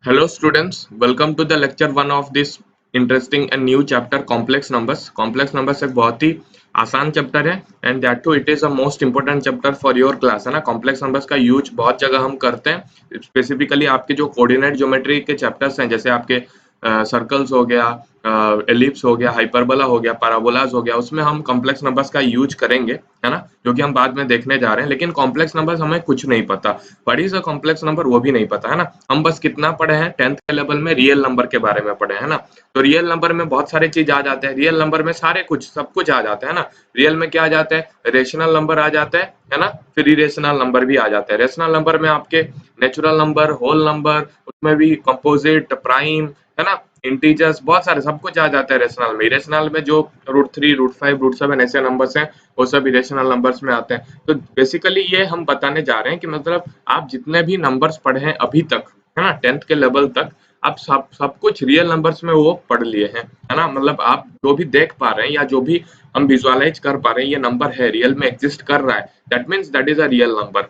Hello students, welcome to the lecture 1 of this interesting and new chapter complex numbers. Complex numbers एक बहुत ही आसान chapter है and that too it is a most important chapter for your class है ना। Complex numbers का use बहुत जगह हम करते हैं, स्पेसिफिकली आपके जो कोऑर्डिनेट ज्योमेट्री के चैप्टर्स हैं जैसे आपके सर्कल्स हो गया, एलिप्स हो गया, हाइपरबोला हो गया, पैराबोलास हो गया, उसमें हम कॉम्प्लेक्स नंबर्स का यूज करेंगे है ना, जो कि हम बाद में देखने जा रहे हैं। लेकिन कॉम्प्लेक्स नंबर्स हमें कुछ नहीं पता, what is a complex number वो भी नहीं पता है ना। हम बस कितना पढ़े हैं 10th के लेवल में, रियल नंबर के बारे में पढ़े हैं ना। तो रियल नंबर में बहुत सारे चीज आ जाते हैं, रियल नंबर में सारे कुछ सब कुछ आ जाता है ना। रियल में क्या आ जाता है, रेशनल नंबर आ जाता है ना, फिर इरेशनल नंबर भी आ जाता है। रेशनल नंबर में आपके नेचुरल नंबर, होल नंबर, उसमें भी कंपोजिट, प्राइम है ना, इंटीजर्स, बहुत सारे सब कुछ आ जाता है रेशनल में। इरेशनल में जो √3, √5, √7 ऐसे नंबर्स हैं वो सब इरेशनल नंबर्स में आते हैं। तो बेसिकली ये हम बताने जा रहे हैं कि मतलब आप जितने भी नंबर्स पढ़े हैं अभी तक है ना 10th के लेवल तक, आप सब कुछ रियल नंबर्स में वो पढ़ लिए हैं है ना। मतलब आप जो भी देख पा रहे हैं या जो भी हम विजुअलाइज कर पा रहे हैं, ये नंबर है, रियल में एग्जिस्ट कर रहा है, that means that is a real number.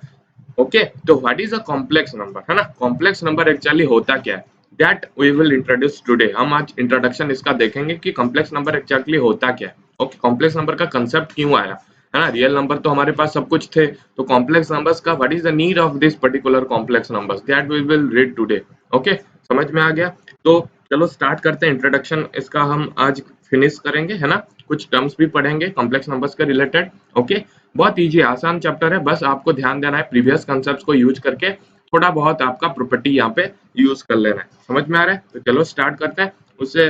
Okay, तो what is a complex number है ना। कॉम्प्लेक्स नंबर एक्चुअली होता क्या है, that we will introduce today. हम आज इंट्रोडक्शन इसका देखेंगे कि कॉम्प्लेक्स नंबर एक्चुअली होता क्या है। ओके, कॉम्प्लेक्स नंबर का कंसेप्ट क्यों आया है ना। रियल नंबर तो हमारे पास सब कुछ थे, तो कॉम्प्लेक्स नंबर्स का what is the need of this particular complex numbers, that we will read today. Okay, समझ में आ गया। तो चलो स्टार्ट करते हैं इंट्रोडक्शन इसका, हम आज फिनिश करेंगे है ना। कुछ टर्म्स भी पढ़ेंगे कॉम्प्लेक्स नंबर्स के रिलेटेड। ओके, बहुत इजी आसान चैप्टर है, बस आपको ध्यान देना है प्रीवियस कॉन्सेप्ट्स को यूज करके थोड़ा बहुत आपका प्रॉपर्टी यहाँ पे यूज कर लेना है। समझ में आ रहा है, तो चलो स्टार्ट करते हैं। उससे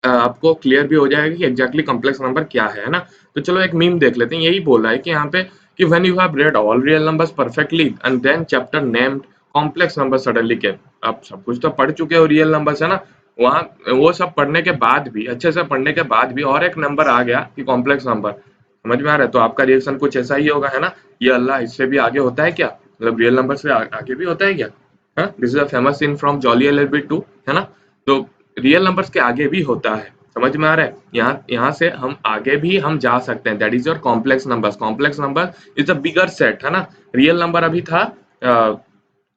आपको क्लियर भी हो जाएगा कि एग्जैक्टली कॉम्प्लेक्स नंबर क्या है ना। तो चलो एक मीम देख लेते हैं, यही बोल रहा है कि यहाँ पे कि when you have read all real numbers perfectly and then chapter named complex number suddenly came. आप सब कुछ तो पढ़ चुके हो रियल नंबर्स है ना, वहाँ वो सब पढ़ने के बाद भी, अच्छे से पढ़ने के बाद भी और एक नंबर आ गया कि कॉम्प्लेक्स नंबर। समझ में आ रहा है, तो आपका रिएक्शन कुछ ऐसा ही होगा है ना। ये अल्लाह इससे भी आगे होता है क्या, मतलब रियल नंबर से आगे भी होता है क्या। This is a famous scene from Jolly LLB 2 है ना। तो रियल नंबर्स के आगे भी होता है, समझ में आ रहा है। यहाँ यहाँ से हम आगे भी हम जा सकते हैं, that is your complex numbers. Complex number is a bigger set है ना। रियल नंबर अभी था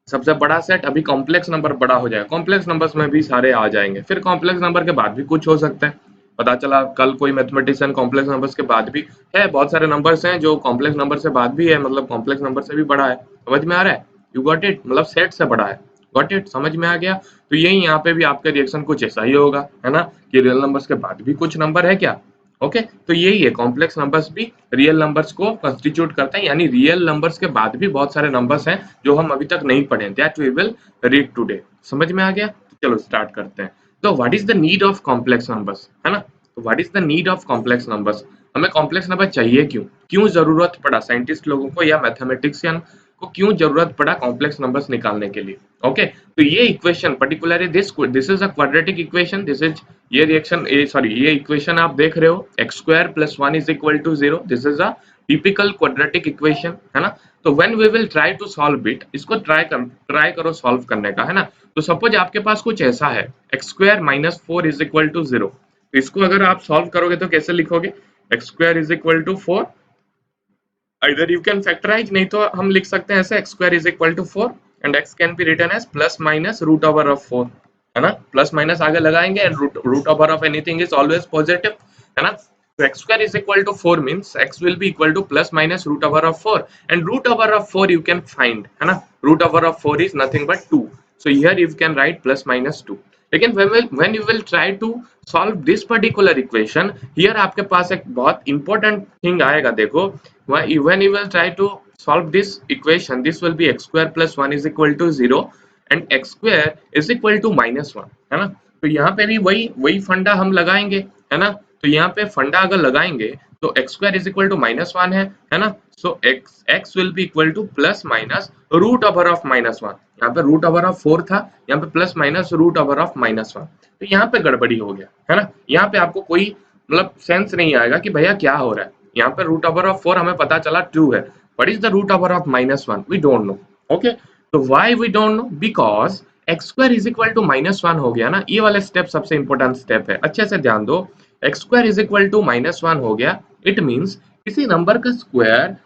सबसे बड़ा सेट, अभी कॉम्प्लेक्स नंबर बड़ा हो जाएगा, कॉम्प्लेक्स नंबर्स में भी सारे आ जाएंगे। फिर कॉम्प्लेक्स नंबर के बाद भी कुछ हो सकता है, पता चला कल कोई मैथमेटिशियन कॉम्प्लेक्स नंबर्स के बाद भी है, बहुत सारे नंबर्स हैं जो कॉम्प्लेक्स नंबर से बाद भी है, मतलब कॉम्प्लेक्स नंबर से भी बड़ा है। समझ में आ रहा है, यू गॉट इट, मतलब सेट से बड़ा है। गॉट इट, समझ में आ गया। तो यही यहाँ पे भी आपका रिएक्शन कुछ ऐसा ही होगा है ना, कि रियल नंबर्स के बाद भी कुछ नंबर है क्या। ओके, तो यही है, कॉम्प्लेक्स नंबर्स भी रियल नंबर्स को कंस्टिट्यूट करते हैं, यानी रियल नंबर्स के बाद भी बहुत सारे नंबर्स हैं जो हम अभी तक नहीं पढ़े, that we will read today. समझ में आ गया, तो चलो स्टार्ट करते हैं। तो what is the need of complex numbers है ना। तो what is the need of complex numbers, हमें कॉम्प्लेक्स नंबर चाहिए क्यों, क्यों जरूरत पड़ा साइंटिस्ट लोगों को या मैथमेटिशियन को, क्यों जरूरत पड़ा कॉम्प्लेक्स नंबर्स निकालने के लिए। ओके, तो ये equation particularly this is a quadratic equation, this is ये रिएक्शन सॉरी ये इक्वेशन आप देख रहे हो, x² + 1 = 0, this is a typical quadratic equation है ना। तो when we will try to solve it, इसको ट्राई करो सॉल्व करने का है ना। तो सपोज आपके पास कुछ ऐसा है, x² - 4 = 0, तो इसको अगर आप सॉल्व करोगे तो कैसे लिखोगे, x² = 4, either you can factorize, नहीं तो हम लिख सकते हैं ऐसे, x² = 4 and x can be written as ±√4 है ना। प्लस माइनस आगे लगाएंगे and root over of anything is always positive है ना। तो x² = 4 means x will be equal to ±√4 and √4 you can find है ना, √4 is nothing but 2, so here you can write ±2। लेकिन when you will try to solve this particular equation, here आपके पास एक बहुत important thing आएगा, देखो when you will try to solve this equation, this will be x² + 1 = 0 and x² = -1 है ना। तो यहाँ पे भी वही फंडा हम लगाएंगे है ना। तो यहाँ पे फंडा अगर लगाएंगे तो x² = -1 है ना। सो x will be equal to ±√1। यहाँ पे √4 था, यहाँ पे ±√1। तो यहाँ पे गड़बड़ी हो गया है ना। यहाँ पे आपको कोई मतलब सेंस नहीं आएगा कि भैया क्या हो रहा है। यहाँ पे √4 हमें पता चला 2 है, what is the √1? We don't know. Okay, तो why we don't know, because x² = -1 हो गया ना। ये वाला स्टेप सबसे इंपॉर्टेंट स्टेप है, अच्छे से ध्यान दो। x² = -1 हो गया, इट मींस किसी नंबर का स्क्वायर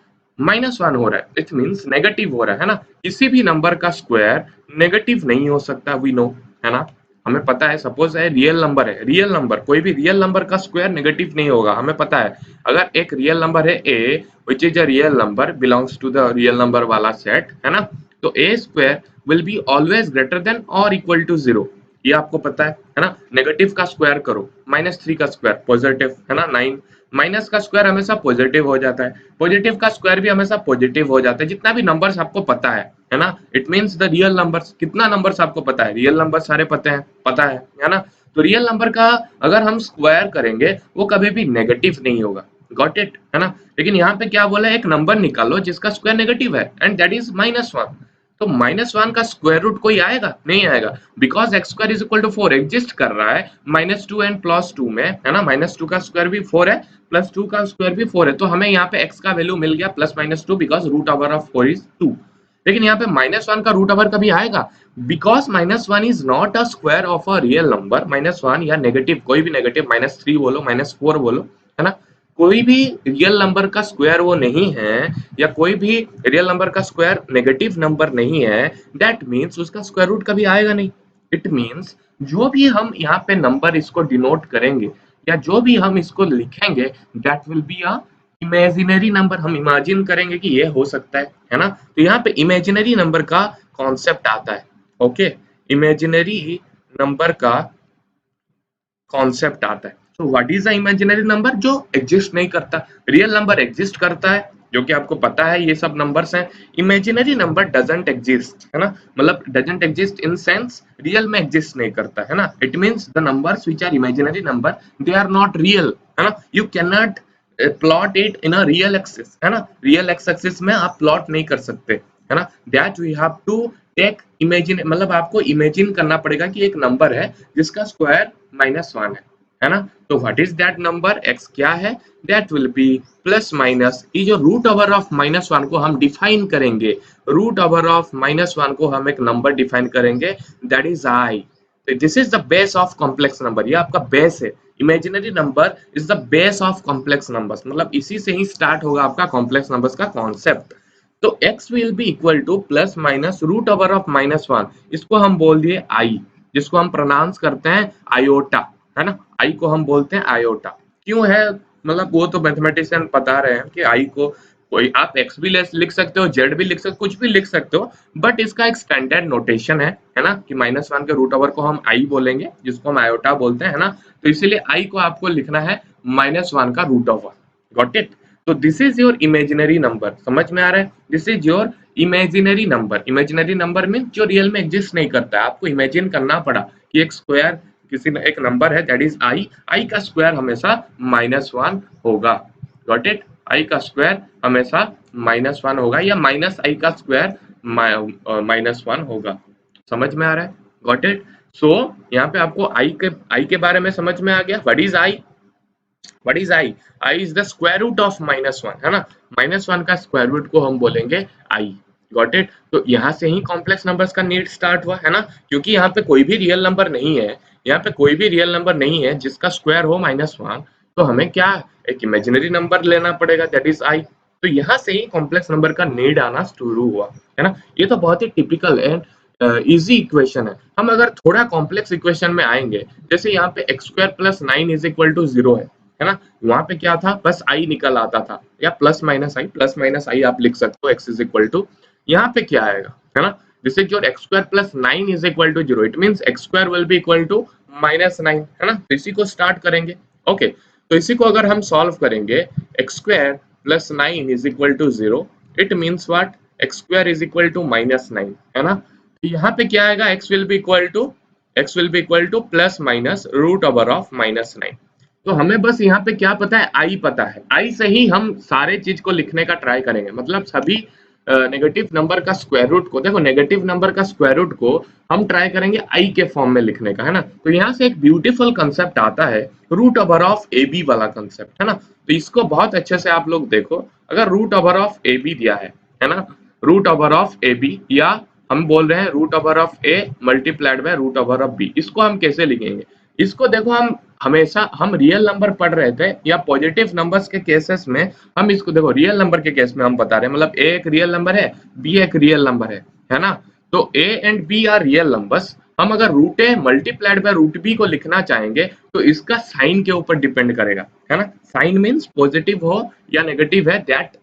-1 हो रहा है, इट मीन्स नेगेटिव हो रहा है ना। किसी भी नंबर का स्क्वायर नेगेटिव नहीं हो सकता, वी नो, है ना। हमें पता है, सपोज है रियल नंबर है, रियल नंबर, कोई भी रियल नंबर का स्क्वायर नेगेटिव नहीं होगा, हमें पता है। अगर एक रियल नंबर है a, which is a real number, belongs to the real number वाला सेट, है ना, तो a square will be always greater than और इक्वल टू 0, ये आपको पता है ना। नेगेटिव का स्क्वायर करो, -3 का स्क्वायर पॉजिटिव, है ना, 9, माइनस का स्क्वायर हमेशा पॉजिटिव हो जाता है, पॉजिटिव का स्क्वायर भी हमेशा पॉजिटिव हो जाता है, जितना भी नंबर्स आपको पता है ना। It means the real numbers, कितना नंबर्स आपको पता है, रियल नंबर सारे पता है ना। तो रियल नंबर का अगर हम स्क्वायर करेंगे वो कभी भी नेगेटिव नहीं होगा, गॉट इट, है ना। लेकिन यहाँ पे क्या बोला है, एक नंबर निकालो जिसका स्क्वायर नेगेटिव है, एंड दैट इज -1। तो -1 का स्क्वायर रूट कोई आएगा नहीं आएगा, because x square is equal to 4 exist कर रहा है -2 एंड +2 में, है ना। -2 का स्क्वायर भी 4 है, +2 का स्क्वायर भी 4 है, तो हमें यहाँ पे x का वैल्यू मिल गया +-2, because root over of 4 is 2। लेकिन यहाँ पे -1 का रूट ओवर कभी आएगा, because -1 is not a square of a real number. -1 या नेगेटिव, कोई भी नेगेटिव, -3 बोलो, -4 बोलो, है ना, कोई भी रियल नंबर का स्क्वायर वो नहीं है, या कोई भी रियल नंबर का स्क्वायर नेगेटिव नंबर नहीं है, दैट मीन्स उसका स्क्वायर रूट कभी आएगा नहीं। इट मीन्स जो भी हम यहाँ पे नंबर इसको डिनोट करेंगे, या जो भी हम इसको लिखेंगे, that will be a imaginary number. हम इमेजिन करेंगे कि ये हो सकता है ना। तो यहाँ पे इमेजिनरी नंबर का कॉन्सेप्ट आता है, ओके, इमेजिनरी नंबर का कॉन्सेप्ट आता है। तो what is a imaginary number, जो एग्जिस्ट नहीं करता। रियल नंबर एग्जिस्ट करता है, जो कि आपको पता है, ये सब नंबर्स हैं। इमेजिनरी नंबर डजंट एग्जिस्ट, है ना, मतलब doesn't exist in sense real में एग्जिस्ट नहीं करता, है ना। It means the numbers which are imaginary number, they are not real, है ना। You can not plot it in a real axis, है ना, रियल एक्स एक्सिस में आप प्लॉट नहीं कर सकते, है ना। That we have to take imagine, मतलब आपको इमेजिन करना पड़ेगा कि एक नंबर है जिसका स्क्वायर -1 है ना। तो what is that number, x क्या है, that will B plus minus, ये जो रूट ओवर ऑफ -1 को हम डिफाइन करेंगे, रूट ओवर ऑफ -1 को हम एक नंबर डिफाइन करेंगे, that is i। This is the base of complex number, ये आपका बेस है। Imaginary number is the base of complex numbers, मतलब इसी से ही स्टार्ट होगा आपका कॉम्प्लेक्स नंबर्स का कॉन्सेप्ट। तो x will be equal to plus minus root over of -1, इसको हम बोल दिए i, जिसको हम प्रोनाउंस करते हैं आयोटा, है ना। i को हम बोलते हैं आयोटा, क्यों है, मतलब वो तो मैथमेटिशियन बता रहे हैं कि i को, कोई आप x भी लिख सकते हो, z भी लिख सकते हो, कुछ भी लिख सकते हो, बट इसका एक स्टैंडर्ड नोटेशन है ना, कि -1 के रूट ओवर को हम i बोलेंगे, जिसको हम आयोटा बोलते हैं, है ना। तो इसीलिए i को आपको लिखना है -1 का रूट ओवर, गॉट इट। तो this is your imaginary number, समझ में आ रहा है, this is your imaginary number. Imaginary number mean जो रियल में एग्जिस्ट नहीं करता है, आपको इमेजिन करना पड़ा कि एक स्क्वायर, किसी एक नंबर है, दैट इज आई का स्क्वायर हमेशा -1 होगा, गॉट इट। आई का स्क्वायर हमेशा -1 होगा, या -i का स्क्वायर -1 होगा, समझ में आ रहा है, गॉट इट। सो यहाँ पे आपको आई के बारे में समझ में आ गया, what is i, what is i, i is the square root of -1, है ना, -1 का स्क्वायर रूट को हम बोलेंगे आई, गॉट इट। तो यहाँ से ही कॉम्प्लेक्स नंबर्स का नीड स्टार्ट हुआ, है ना, क्योंकि यहाँ पे कोई भी रियल नंबर नहीं है, यहाँ पे कोई भी रियल नंबर नहीं है जिसका स्क्वायर हो -1, तो हमें क्या, एक इमेजिनरी नंबर लेना पड़ेगा, दैट इज आई। तो यहाँ से ही कॉम्प्लेक्स नंबर का नीड आना शुरू हुआ, है ना। ये तो बहुत ही टिपिकल एंड इजी इक्वेशन है। हम अगर थोड़ा कॉम्प्लेक्स इक्वेशन में आएंगे, जैसे यहाँ पे x square plus 9 is equal to 0 है ना, वहां पे क्या था, बस आई निकल आता था, या प्लस माइनस आई आप लिख सकते हो, x इज इक्वल टू, यहाँ पे क्या आएगा, है ना, this is your x square plus 9 is equal to 0, it means x square will be equal to -9, है ना। तो इसी को स्टार्ट करेंगे, ओके। तो इसी को अगर हम सॉल्व करेंगे, x square plus 9 is equal to 0, it means what, x square is equal to -9, है ना। तो यहाँ पे क्या आएगा, x will be equal to plus minus root over of -9। तो हमें बस यहाँ पे क्या पता है, आई पता है, आई से ही हम सारे चीज को लिखने का ट्राई करेंगे, मतलब सभी नेगेटिव नंबर का स्क्वायर रूट को, देखो नेगेटिव नंबर का स्क्वायर रूट को हम ट्राई करेंगे आई के फॉर्म में लिखने का, है ना। तो यहाँ से एक ब्यूटीफुल कंसेप्ट आता है, root over of a b वाला कंसेप्ट, है ना। तो इसको बहुत अच्छे से आप लोग देखो, अगर root over of a b दिया है ना, root over of a b, या हम बोल रहे हैं root over of a multiplied by root over of b, इसको हम कैसे लिखेंगे, इसको देखो हम हमेशा हम रियल नंबर पढ़ रहे थे या पॉजिटिव नंबर्स के केसेस में हम इसको देखो, रियल नंबर के केस में हम बता रहे हैं, मतलब ए एक रियल नंबर है, बी एक रियल नंबर है ना। तो a and b are real numbers. हम अगर root a multiplied by root b को लिखना चाहेंगे तो इसका साइन के ऊपर डिपेंड करेगा, है ना। साइन मीन्स पॉजिटिव हो या नेगेटिव है, दैट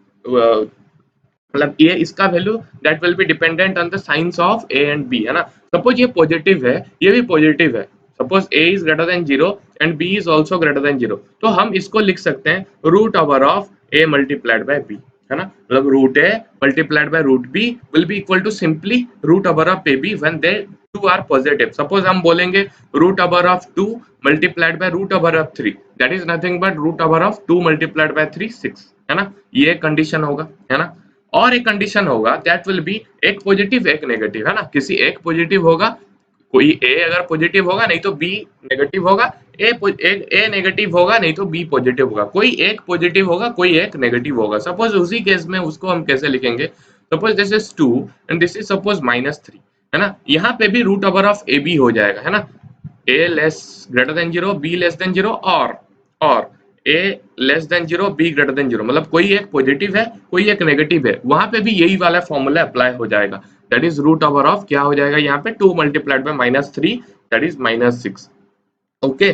मतलब ये इसका value that will be dependent on the signs of a and b, है ना। सपोज ये पॉजिटिव है, ये भी पॉजिटिव है, suppose a is greater than 0 and b is also greater than 0, तो हम इसको लिख सकते हैं root over of a multiplied by b, है ना। मतलब root a multiplied by root b will be equal to simply root over of a b when they two are positive. Suppose हम बोलेंगे root over of 2 multiplied by root over of 3, that is nothing but root over of 2 multiplied by 3 6, है ना। ये condition होगा, है ना। और एक कंडीशन होगा दैट विल बी एक पॉजिटिव एक नेगेटिव, है ना। किसी एक पॉजिटिव होगा, कोई ए अगर पॉजिटिव होगा नहीं तो बी नेगेटिव होगा, ए नेगेटिव होगा नहीं तो बी पॉजिटिव होगा, कोई एक पॉजिटिव होगा कोई एक नेगेटिव होगा। सपोज उसी केस में उसको हम कैसे लिखेंगे, suppose this is 2 and this is suppose -3, है ना। यहाँ पे भी root over of a b हो जाएगा, है ना। A less greater than 0, b less than 0, और a less than 0, b greater than 0, मतलब कोई एक पॉजिटिव है कोई एक नेगेटिव है, वहां पे भी यही वाला फॉर्मूला अप्लाई हो जाएगा। That is root over of क्या हो जाएगा यहाँ पे 2 multiplied by -3, that is -6। Okay,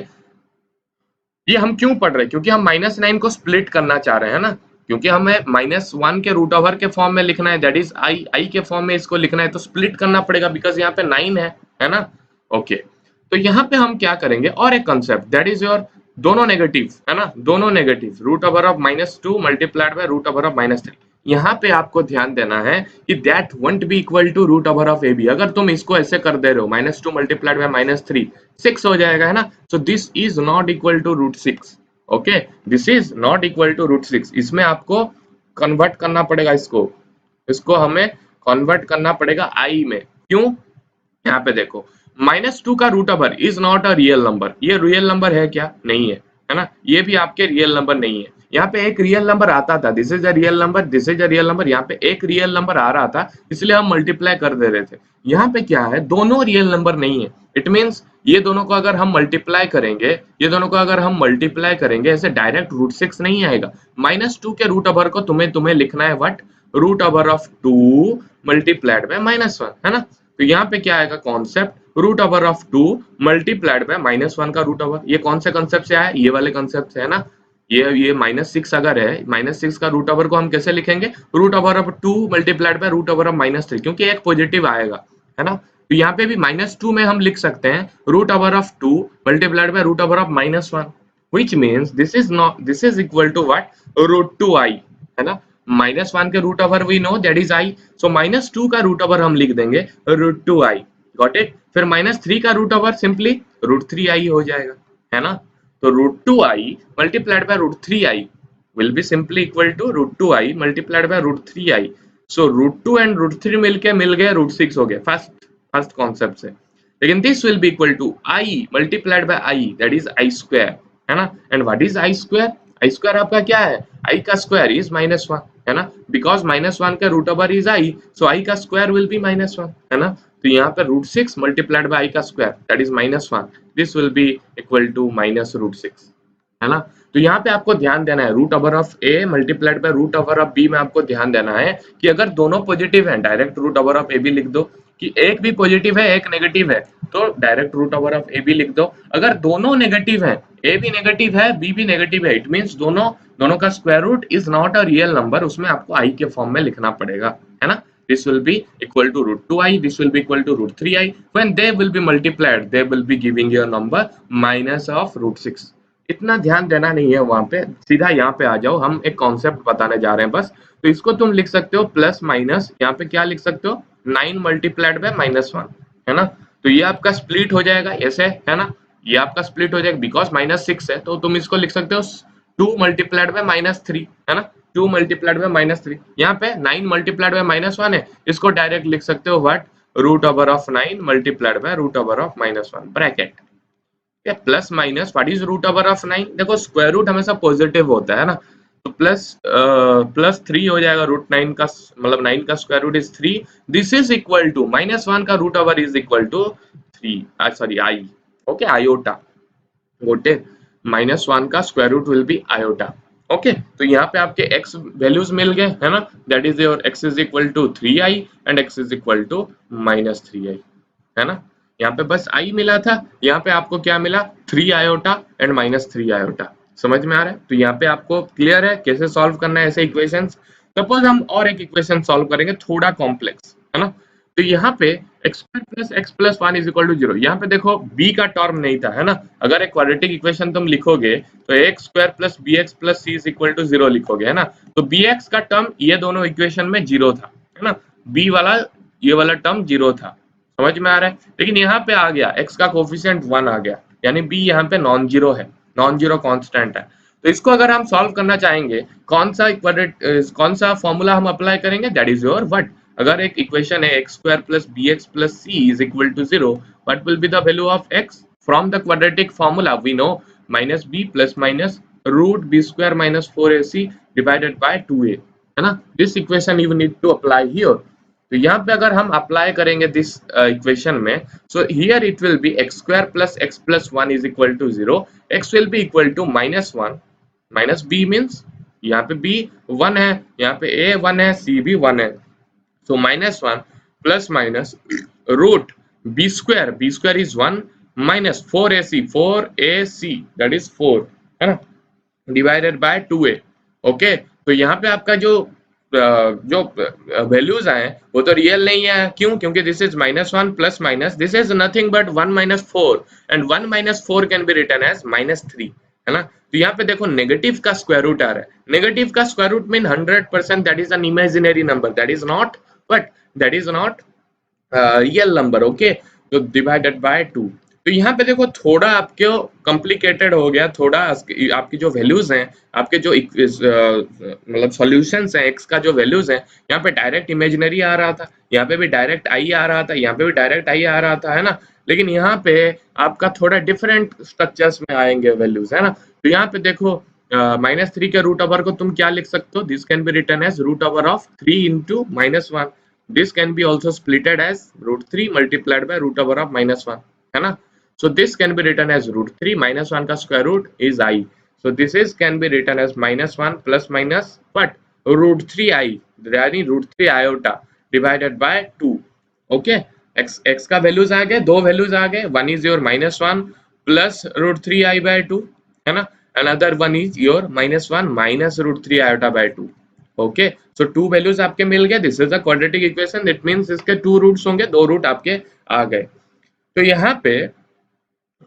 ये हम क्यों पढ़ रहे हैं, क्योंकि हम -9 को स्प्लिट करना चाह रहे हैं ना, क्योंकि हमें -1 के रूट ओवर के फॉर्म में लिखना है, दैट इज आई के फॉर्म में इसको लिखना है, तो स्प्लिट करना पड़ेगा बिकॉज यहाँ पे 9 है ना। ओके, तो यहाँ पे हम क्या करेंगे, और एक कंसेप्ट दैट इज योर दोनों नेगेटिव, है ना, दोनों negative, root over of -2 multiplied by root over of -3। यहाँ पे आपको ध्यान देना है कि that won't be equal to root over of a b. अगर तुम इसको ऐसे कर दे रहे हो -2 मल्टीप्लाइड बाय -3 6 हो जाएगा, है ना। So this is not equal to root 6। Okay, this is not equal to root 6। इसमें आपको कन्वर्ट करना पड़ेगा, इसको इसको हमें कन्वर्ट करना पड़ेगा आई में। क्यों, यहाँ पे देखो -2 का root over is not a real number. ये रियल नंबर है क्या, नहीं है ना। ये भी आपके रियल नंबर नहीं है। यहाँ पे एक रियल नंबर आता था, this is a real number, this is a real number, यहाँ पे एक रियल नंबर आ रहा था इसलिए हम मल्टीप्लाई कर दे रहे थे। यहाँ पे क्या है, दोनों रियल नंबर नहीं है। इट मीन्स ये दोनों को अगर हम मल्टीप्लाई करेंगे, ये दोनों को अगर हम मल्टीप्लाई करेंगे ऐसे डायरेक्ट रूट 6 नहीं आएगा। -2 के रूट ओवर को तुम्हें लिखना है what, root over of 2 multiplied by -1, है ना। तो यहाँ पे क्या आएगा concept, root over of 2 multiplied by -1 का रूट ओवर। ये कौन से कॉन्सेप्ट से आया, ये वाले कॉन्सेप्ट से, है ना। ये -6 अगर है, -6 का रूट ओवर को हम कैसे लिखेंगे, root over of 2 multiplied by root over of -3, क्योंकि एक पॉजिटिव आएगा, है ना। तो यहाँ पे भी -2 में हम लिख सकते हैं root over of 2 multiplied by root over of -1, which means this is equal to what, root 2i, है ना। -1 के root over we know that is i, so -2 का रूट ओवर हम लिख देंगे रूट 2i, गॉट इट। फिर -3 का root over simply root 3i हो जाएगा, है ना। तो root 2i multiplied by root 3i will be simply equal to root 2i multiplied by root 3i। So root 2 and root 3 मिल गए रूट 6 हो गए फर्स्ट कॉन्सेप्ट से। लेकिन this will be equal to i multiplied by i, that is i square, है ना। And what is i square, i square आपका क्या है, i का स्क्वायर इज -1, है ना। बिकॉज -1 का root over is i, so i का स्क्वायर विल बी -1, है ना। तो यहाँ पे रूट 6 मल्टीप्लाइड बाय i का square that is -1, this will be equal to -√6, है ना। तो यहाँ पे आपको ध्यान देना है root over of a multiplied by root over of b में आपको ध्यान देना है कि अगर दोनों पॉजिटिव हैं direct root over of a b लिख दो, कि एक भी पॉजिटिव है एक नेगेटिव है तो direct root over of a b लिख दो। अगर दोनों नेगेटिव हैं, ए भी नेगेटिव है बी भी नेगेटिव है, इट मींस दोनों का square root is not a real number, उसमें आपको आई के फॉर्म में लिखना पड़ेगा, है ना। This will be equal to root 2i, this will be equal to root 3i. When they will be multiplied, they will be giving you a number minus of root 6. इतना ध्यान देना नहीं है वहां पे, सीधा यहाँ पे आ जाओ, हम एक कॉन्सेप्ट बताने जा रहे हैं बस। तो इसको तुम लिख सकते हो प्लस माइनस, यहाँ पे क्या लिख सकते हो 9 मल्टीप्लाइड बाय -1, है ना। तो ये आपका स्प्लिट हो जाएगा ऐसे, है ना। ये आपका स्प्लिट हो जाएगा बिकॉज -6 है, तो तुम इसको लिख सकते हो 2 मल्टीप्लाइड बाय -3, है ना। 2 मल्टीप्लाइड बाय -3, यहाँ पे 9 मल्टीप्लाइड बाय -1 है, इसको डायरेक्ट लिख सकते हो what, root over of 9 multiplied by root over of -1 bracket. Plus minus what is root over of 9, देखो स्क्वायर रूट हमेशा पॉजिटिव होता है ना, तो प्लस 3 हो जाएगा रूट 9 का, मतलब 9 का square root is 3, this is equal to -1 का root over is equal to 3, sorry i, okay iota, गोटे। -1 का square root will be iota. Okay, तो यहाँ पे आपके x वैल्यूज मिल गए है ना, that is your x is equal to 3i and x is equal to -3i, है ना। यहाँ पे बस i मिला था, यहाँ पे आपको क्या मिला 3 आयोटा एंड -3 आयोटा। समझ में आ रहा है? तो यहाँ पे आपको क्लियर है कैसे सॉल्व करना है ऐसे इक्वेशंस। सपोज हम और एक इक्वेशन सॉल्व करेंगे थोड़ा कॉम्प्लेक्स, है ना। तो यहाँ पे x² + x + 1 is equal to 0। यहाँ पे देखो b का टर्म नहीं था, है ना। अगर एक क्वाड्रेटिक इक्वेशन तुम लिखोगे तो x² + bx + c is equal to 0 लिखोगे, है ना। तो bx का टर्म ये दोनों इक्वेशन में 0 था, है ना। b वाला ये वाला टर्म 0 था, समझ में आ रहा है। लेकिन यहाँ पे आ गया x का कोफिशिएंट 1 आ गया, यानी b यहाँ पे नॉन जीरो है, नॉन जीरो कांस्टेंट है। तो इसको अगर हम सॉल्व करना चाहेंगे कौन सा फॉर्मूला हम अप्लाई करेंगे, दैट इज योर व्हाट। अगर एक इक्वेशन है x² + bx + c is equal to 0, what will be the value of x from the quadratic formula we know -b + √b² - 4ac divided by 2a, है ना। This equation you need to apply here. तो यहाँ पे अगर हम apply करेंगे this equation में, so here it will be x² + x + 1 is equal to 0, x will be equal to -1 minus b means यहाँ पे b 1 है, यहाँ पे a 1 है, c भी 1 है। So -1 plus minus root b² is 1 minus 4ac that is 4, है ना, डिवाइडेड बाय 2a। ओके, तो यहाँ पे आपका जो वैल्यूज आए वो तो रियल नहीं है, क्यों? क्योंकि this is -1 plus minus this is nothing but 1 - 4 and 1 - 4 can be written as -3, है ना। तो यहाँ पे देखो नेगेटिव का स्क्वायर रूट आ रहा है, नेगेटिव का square root mean 100% that is an imaginary number, that is not but that is not real number. Okay, तो डिवाइडेड बाय 2। तो यहाँ पे देखो थोड़ा आपके कॉम्प्लिकेटेड हो गया, थोड़ा आपकी जो वैल्यूज हैं, आपके जो मतलब सॉल्यूशंस हैं एक्स का जो वैल्यूज हैं, यहाँ पे डायरेक्ट इमेजिनरी आ रहा था, यहाँ पे भी डायरेक्ट आई आ रहा था, यहाँ पे भी डायरेक्ट आई आ रहा था, है ना। लेकिन यहाँ पे आपका थोड़ा डिफरेंट स्ट्रक्चर्स में आएंगे वैल्यूज, है ना। तो यहाँ पे देखो -3 के रूट ओवर को तुम क्या लिख सकते हो, this can be written as root over of 3 × -1। This can be also splitted as √3 multiplied by root over of -1, है ना। So this can be written as √3 -1 का square root is I. So this is can be written as -1 plus minus what √3i यानी √3 iota divided by 2. Okay, x का values आ गए, दो values आ गए, one is your -1 plus √3i by 2, है ना, another one is your -1 minus √3 iota by 2। Okay, so to values आपके मिल गए, this is a quadratic equation, that means इसके two roots होंगे, दो रूट आपके आ गए। तो यहाँ पे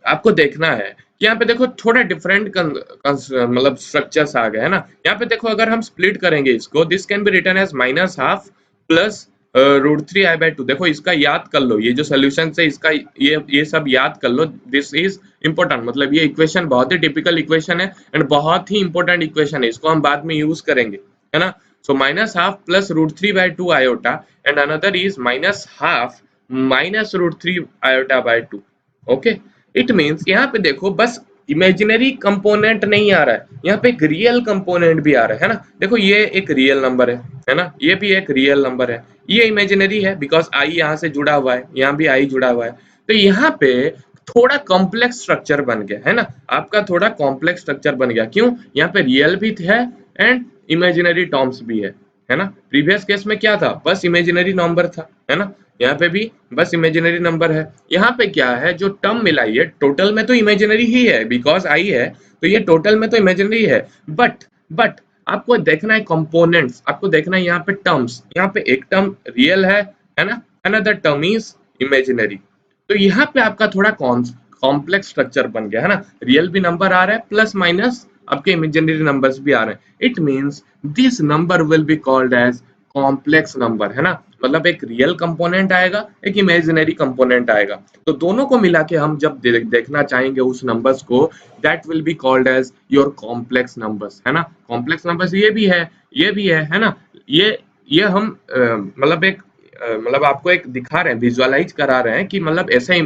आपको देखना है कि यहाँ पे देखो थोड़ा डिफरेंट मतलब स्ट्रक्चर्स आ गए, है ना। यहाँ पे देखो अगर हम स्प्लिट करेंगे इसको, this can be written as -½ plus √3i/2। देखो इसका याद कर लो, ये जो सोल्यूशन है इसका ये सब याद कर लो, दिस इज इंपॉर्टेंट, मतलब ये इक्वेशन बहुत ही टिपिकल इक्वेशन है एंड बहुत ही इंपॉर्टेंट इक्वेशन है, इसको हम बाद में यूज करेंगे, है ना। सो -½ plus √3/2 iota and another is -½ minus √3 iota by 2। Okay, it means यहाँ पे देखो बस इमेजिनरी कंपोनेंट नहीं आ रहा है, यहाँ पे एक रियल कंपोनेंट भी आ रहा है ना। देखो ये एक रियल नंबर है ना, ये भी एक रियल नंबर है, ये इमेजिनरी है बिकॉज आई यहाँ से जुड़ा हुआ है, यहाँ भी आई जुड़ा हुआ है। तो यहाँ पे थोड़ा कॉम्प्लेक्स स्ट्रक्चर बन गया, है ना, आपका थोड़ा कॉम्प्लेक्स स्ट्रक्चर बन गया, क्यों? यहाँ पे रियल भी है एंड इमेजिनरी टर्म्स भी है ना। प्रीवियस केस में क्या था, बस इमेजिनरी नंबर था, है ना। यहाँ पे भी बस इमेजिनरी नंबर है, यहाँ पे क्या है जो टर्म मिलाई है टोटल में तो इमेजिनरी ही है बिकॉज आई है, तो ये टोटल में तो इमेजिनरी है, बट आपको देखना है कंपोनेंट्स, आपको देखना है यहाँ पे टर्म्स, यहाँ पे एक टर्म रियल है ना, अनदर टर्म इज इमेजिनरी। तो यहाँ पे आपका थोड़ा कॉम्प्लेक्स स्ट्रक्चर बन गया, है ना। रियल भी नंबर आ रहा है प्लस माइनस आपके इमेजिनरी नंबर्स भी आ रहे हैं, it means this number will be called as complex number, है ना। मतलब एक रियल कंपोनेंट आएगा, एक इमेजिनरी कंपोनेंट आएगा, तो दोनों को मिला के हम जब देखना चाहेंगे उस नंबर्स को, that will be called as your complex numbers, है ना। कॉम्प्लेक्स नंबर्स ये भी है, ये भी है ना। ये हम मतलब एक मतलब आपको एक दिखा रहे हैं, विजुअलाइज करा रहे हैं कि मतलब ऐसा ही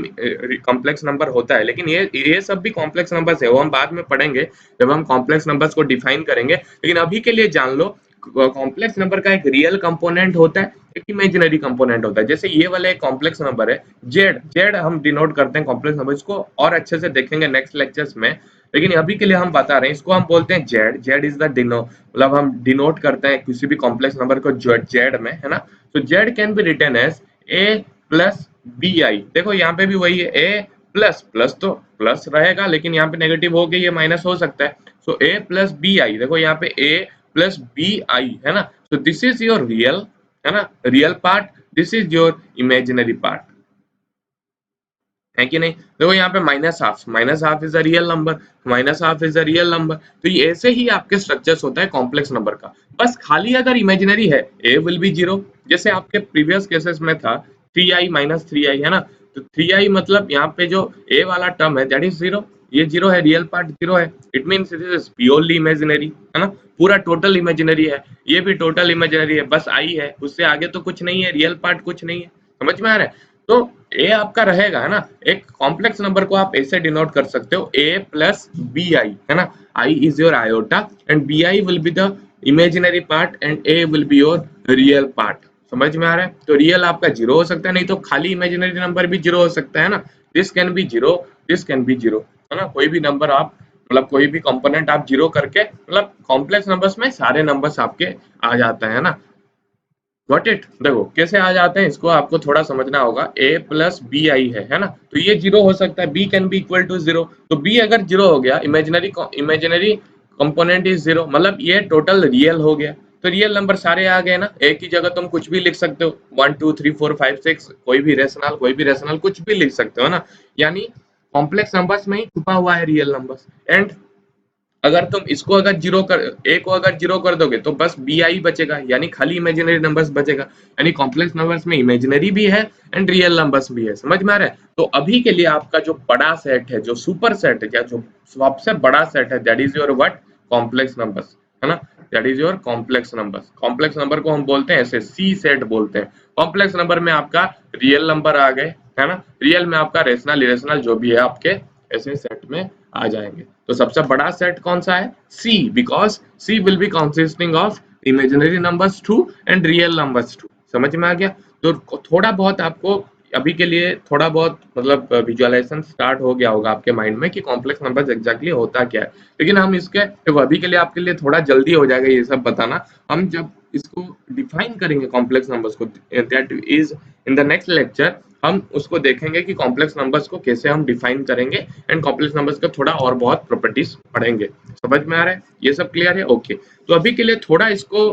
कॉम्प्लेक्स नंबर होता है, लेकिन ये सब भी कॉम्प्लेक्स नंबर्स है, वो हम बाद में पढ़ेंगे जब हम कॉम्प्लेक्स नंबर्स को डिफाइन करेंगे। लेकिन अभी के लिए जान लो कॉम्प्लेक्स नंबर का एक रियल कंपोनेंट होता है, एक इमेजिनरी कंपोनेंट होता है। जैसे ये वाला एक कॉम्प्लेक्स नंबर है जेड, जेड हम डिनोट करते हैं कॉम्प्लेक्स नंबर, इसको और अच्छे से देखेंगे नेक्स्ट लेक्चर्स में, लेकिन अभी के लिए हम बता रहे हैं इसको हम बोलते हैं Z. Z is the Dino, मतलब हम डिनोट करते हैं किसी भी कॉम्प्लेक्स नंबर को जेड में, है ना। तो z can be written as a plus b i. देखो यहाँ पे भी वही है, ए प्लस प्लस तो प्लस रहेगा, लेकिन यहाँ पे नेगेटिव हो गया, ये माइनस हो सकता है। सो ए प्लस बी आई, देखो यहाँ पे ए प्लस बी आई, है ना। So this is your real, है ना, real part, this is your imaginary part, है कि नहीं। देखो यहाँ पे minus half is a real number, minus half is a real number. तो ये ऐसे ही आपके स्ट्रक्चर्स होता है कॉम्प्लेक्स नंबर का। बस खाली अगर इमेजिनरी है ए विल बी जीरो, जैसे आपके प्रीवियस केसेस में था 3i माइनस 3i, है ना। तो 3i मतलब यहाँ पे जो ए वाला टर्म है दैट इज जीरो, ये जीरो है, रियल पार्ट जीरो है, it means it is purely imaginary, है ना। पूरा टोटल इमेजिनरी है, ये भी टोटल इमेजिनरी है, बस आई है, उससे आगे तो कुछ नहीं है, रियल पार्ट कुछ नहीं है। समझ में आ रहा है। तो ए आपका रहेगा, है ना। एक कॉम्प्लेक्स नंबर को आप ऐसे डिनोट कर सकते हो, ए प्लस बी आई, है ना। I is your iota and b i will be the imaginary part and a will be your real part. समझ में आ रहा है। तो रियल आपका जीरो हो सकता है, नहीं तो खाली इमेजिनरी नंबर भी जीरो हो सकता है ना। This can B zero, this can B zero, है ना। कोई भी नंबर आप, मतलब कोई भी कंपोनेंट आप जीरो करके, मतलब कॉम्प्लेक्स नंबर्स में सारे नंबर्स आपके आ जाते हैं ना। Got it. देखो कैसे आ जाते हैं, इसको आपको थोड़ा समझना होगा। a प्लस बी आई है ना। तो ये जीरो हो सकता है, b can be equal to zero. तो b अगर जीरो हो गया, इमेजिनरी कंपोनेंट इज जीरो, मतलब ये टोटल रियल हो गया। तो रियल नंबर सारे आ गए ना, एक ही जगह तुम कुछ भी लिख सकते हो, 1 2 3 4 5 6, कोई भी रेशनल कुछ भी लिख सकते हो ना। यानी कॉम्प्लेक्स नंबर्स में ही छुपा हुआ है रियल नंबर्स। एंड अगर तुम इसको अगर जीरो कर, ए को अगर जीरो कर दोगे तो बस बी आई बचेगा, यानी खाली इमेजिनरी नंबर्स बचेगा। यानी कॉम्प्लेक्स नंबर्स में इमेजिनरी भी है एंड रियल नंबर्स भी है। समझ में आ रहा है। तो अभी के लिए आपका जो बड़ा सेट है, जो सुपर सेट है, या जो सबसे बड़ा सेट है, that is your what, complex numbers, है ना। That is your complex numbers. Complex number को हम बोलते हैं ऐसे, सी सेट बोलते हैं। कॉम्प्लेक्स नंबर में आपका रियल नंबर आ गए, है ना। रियल में आपका रेशनल इरेशनल जो भी है आपके ऐसे सेट में आ जाएंगे। तो सबसे बड़ा सेट कौन सा है, C, because C will be consisting of imaginary numbers 2 and real numbers 2। समझ में आ गया। तो थोड़ा बहुत आपको अभी के लिए थोड़ा बहुत मतलब विजुअलाइजेशन स्टार्ट हो गया होगा आपके माइंड में कि कॉम्प्लेक्स नंबर्स एग्जैक्टली होता क्या है। लेकिन हम इसके, देखो अभी के लिए आपके लिए थोड़ा जल्दी हो जाएगा ये सब बताना। हम जब इसको डिफाइन करेंगे कॉम्प्लेक्स नंबर्स को, that is in the next lecture, हम उसको देखेंगे कि कॉम्प्लेक्स नंबर्स को कैसे हम डिफाइन करेंगे एंड कॉम्प्लेक्स नंबर्स का थोड़ा और बहुत प्रॉपर्टीज पढ़ेंगे। समझ में आ रहा है, ये सब क्लियर है। ओके। तो अभी के लिए थोड़ा इसको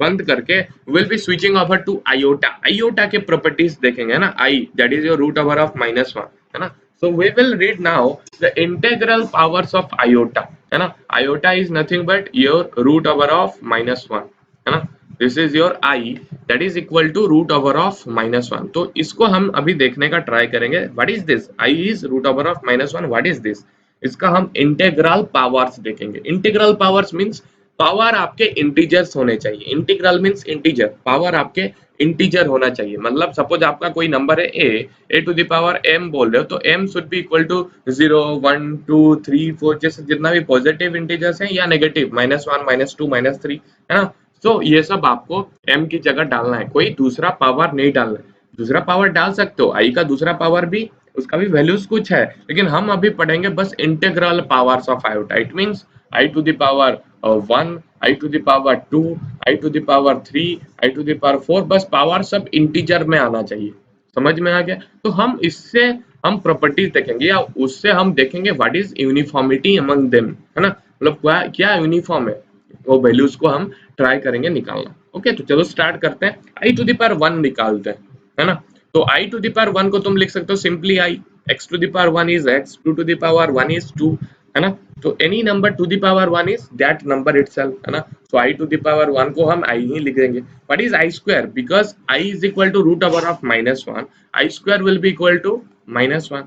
बंद करके will be switching over to iota. Iota के प्रॉपर्टीज देखेंगे, है ना। I that is your root over of -1, है ना। So we will read now the integral powers of iota, है ना। Iota is nothing but your root over of -1, है ना। This is your i that is equal to root over of -1। तो इसको हम अभी देखने का ट्राई करेंगे। What is this, i is root over of -1, what is this. इसका हम इंटीग्रल पावर्स देखेंगे। इंटीग्रल पावर्स मींस पावर आपके इंटीजर्स होने चाहिए। इंटीग्रल मींस इंटीजर, पावर आपके इंटीजर होना चाहिए। मतलब सपोज आपका कोई नंबर है a to the power m बोल रहे हो, तो m should be equal to 0 1 2 3 4, जैसे जितना भी पॉजिटिव इंटीजर्स हैं या नेगेटिव -1 -2 -3, है ना। तो ये सब आपको m की जगह डालना है, कोई दूसरा पावर नहीं डालना है। दूसरा पावर डाल सकते हो, i का दूसरा पावर भी, उसका भी वैल्यूज कुछ है, लेकिन हम अभी पढ़ेंगे बस integral powers of iota. It means i to the power 1, i to the power 2, i to the power 3, i to the power 4, बस पावर सब इंटीजर में आना चाहिए। समझ में आ गया। तो हम इससे हम प्रॉपर्टीज देखेंगे, या उससे हम देखेंगे what is uniformity among them, है ना। मतलब क्या क्या यूनिफॉर्म है, वो वैल्यूज को हम ट्राई करेंगे निकालना। ओके। तो चलो स्टार्ट करते हैं। आई टू द पावर 1 निकालते हैं, है ना। तो आई टू द पावर 1 को तुम लिख सकते हो simply i, x to the power 1 is x, 2 to the power 1 is 2, है ना। तो any number to the power 1 is that number itself, है ना। So i to the power 1 को हम i ही लिख देंगे। What is i square, because i is equal to root over of -1, i square will be equal to -1,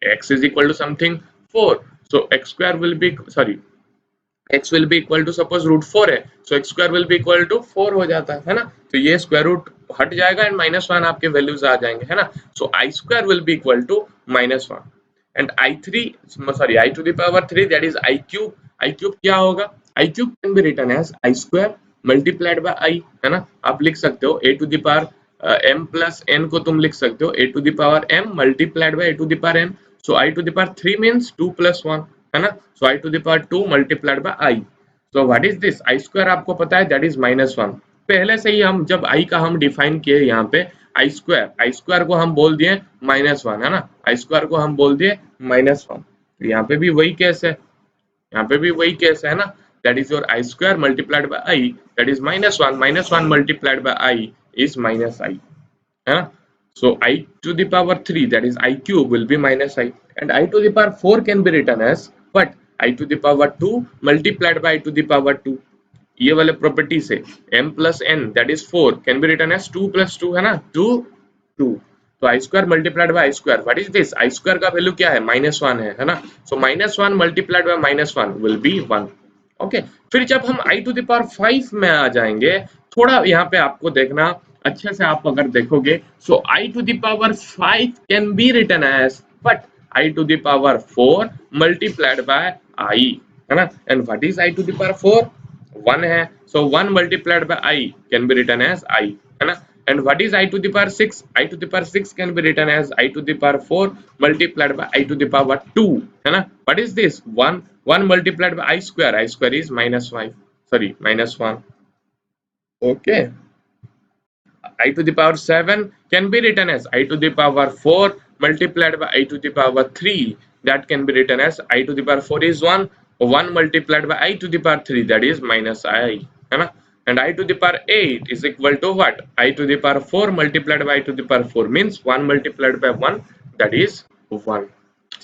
x is equal to something 4, so x square will be, sorry, x will be equal to suppose root 4 है, so x square will be equal to 4 हो जाता है ना। तो ये square root हट जाएगा and -1 आपके वैल्यूज आ जाएंगे, है ना। So i square will be equal to -1 and i3, sorry, i to the power 3 that is i cube. i cube क्या होगा, i cube can be written as i square multiplied by i, है ना। आप लिख सकते हो a to the power m plus n को तुम लिख सकते हो a to the power m multiplied by a to the power n। So i to the power 3 means 2 plus 1, है ना। So i to the power 2 multiplied by i। So what is this, I square आपको पता है that is -1। पहले से ही हम जब i का हम डिफाइन किए यहाँ पे आई स्क्वायर को हम बोल दिए -1, है ना। आई स्क्वायर को हम बोल दिए -1। यहाँ पे भी वही केस है, यहाँ पे भी वही केस है ना। That is your I square multiplied by I, that is -1, -1 multiplied by I is -i, है ना। So I to the power 3, that is I cube, will be minus I, and I to the power 4 can be written as what, I to the power 2 multiplied by I to the power 2। ये वाले property से m plus n that is 4 can be written as 2 plus 2, है ना, 2 2। तो i square multiplied by i square, what is this, I square का value क्या है, -1 है ना। So -1 multiplied by -1 will be 1। Okay, फिर जब हम i टू द पावर 5 में आ जाएंगे, थोड़ा यहाँ पे आपको देखना अच्छे से, आप अगर देखोगे, so i to the power 5 can be written as but i to the power 4 multiplied by i, है ना। And what is i to the power 4, 1 है। So 1 multiplied by i can be written as i, है ना। And what is i to the power 6, i to the power 6 can be written as i to the power 4 multiplied by i to the power 2, है ना। What is this, 1 multiplied by I square is -5, sorry, -1। Okay, I to the power 7 can be written as I to the power 4 multiplied by I to the power 3, that can be written as I to the power 4 is 1 multiplied by I to the power 3, that is -i, है ना। And I to the power 8 is equal to what, I to the power 4 multiplied by I to the power 4 means 1 multiplied by 1, that is 1।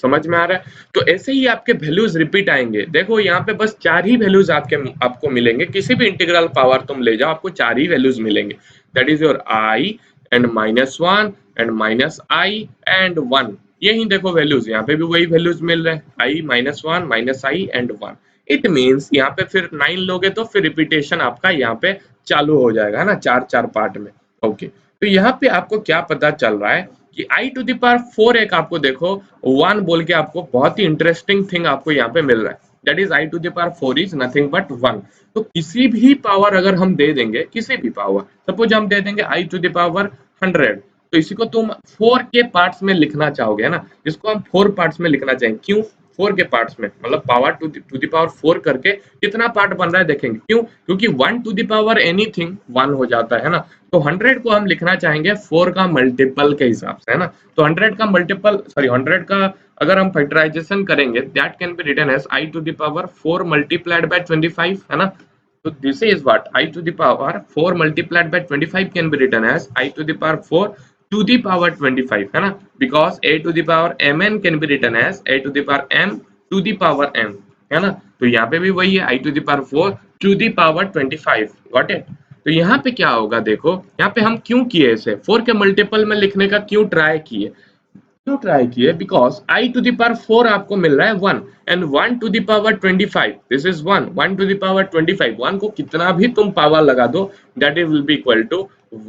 समझ में आ रहा है। तो ऐसे ही आपके values repeat आएंगे। देखो यहाँ पे बस 4 ही वैल्यूज आपको मिलेंगे, किसी भी इंटीग्रल पावर तुम ले जाओ आपको 4 ही वैल्यूज मिलेंगे, that is your i and -1 and -i and 1। यही देखो वैल्यूज, यहाँ पे भी वही वैल्यूज मिल रहे हैं, i -1 -i and 1। It means यहाँ पे फिर 9 लोगे तो फिर रिपीटेशन आपका यहाँ पे चालू हो जाएगा ना, 4 पार्ट में। ओके, तो यहाँ पे आपको क्या पता चल रहा है कि i टू द पावर 4 एक आपको देखो 1 बोल के आपको बहुत ही इंटरेस्टिंग थिंग आपको यहाँ पे मिल रहा है, that is i to the power 4 is nothing but 1। तो किसी भी पावर अगर हम दे देंगे, किसी भी पावर, सपोज हम दे देंगे i टू द पावर 100, तो इसी को तुम 4 के पार्ट्स में लिखना चाहोगे, है ना। इसको हम 4 पार्ट्स में लिखना चाहेंगे, क्यों 4 के पार्ट्स में, मतलब पावर टू द पावर 4 करके कितना पार्ट बन रहा है देखेंगे, क्यों, क्योंकि 1 टू द पावर एनीथिंग 1 हो जाता है ना। तो 100 को हम लिखना चाहेंगे 4 का मल्टीपल के हिसाब से, है ना। तो 100 का मल्टीपल, सॉरी 100 का अगर हम फैक्टराइजेशन करेंगे, that can be written as i to the power 4 multiplied by 25, है ना। So this is what I to the power 4 multiplied by 25 can be written as I to the power 4 to the power 25, है ना, because a to the power mn can be written as a to the power m to the power m, है ना। तो यहाँ पे भी वही है, I to the power 4 to the power 25, got it। तो यहाँ पे क्या होगा देखो, यहाँ पे हम क्यों किए इसे 4 के मल्टीपल में लिखने का, क्यों ट्राई किए, क्यों ट्राई किए, because i to the power 4 आपको मिल रहा है 1 and 1 to the power 25, this is 1 to the power 25, 1 को कितना भी तुम पावर लगा दो that will be equal to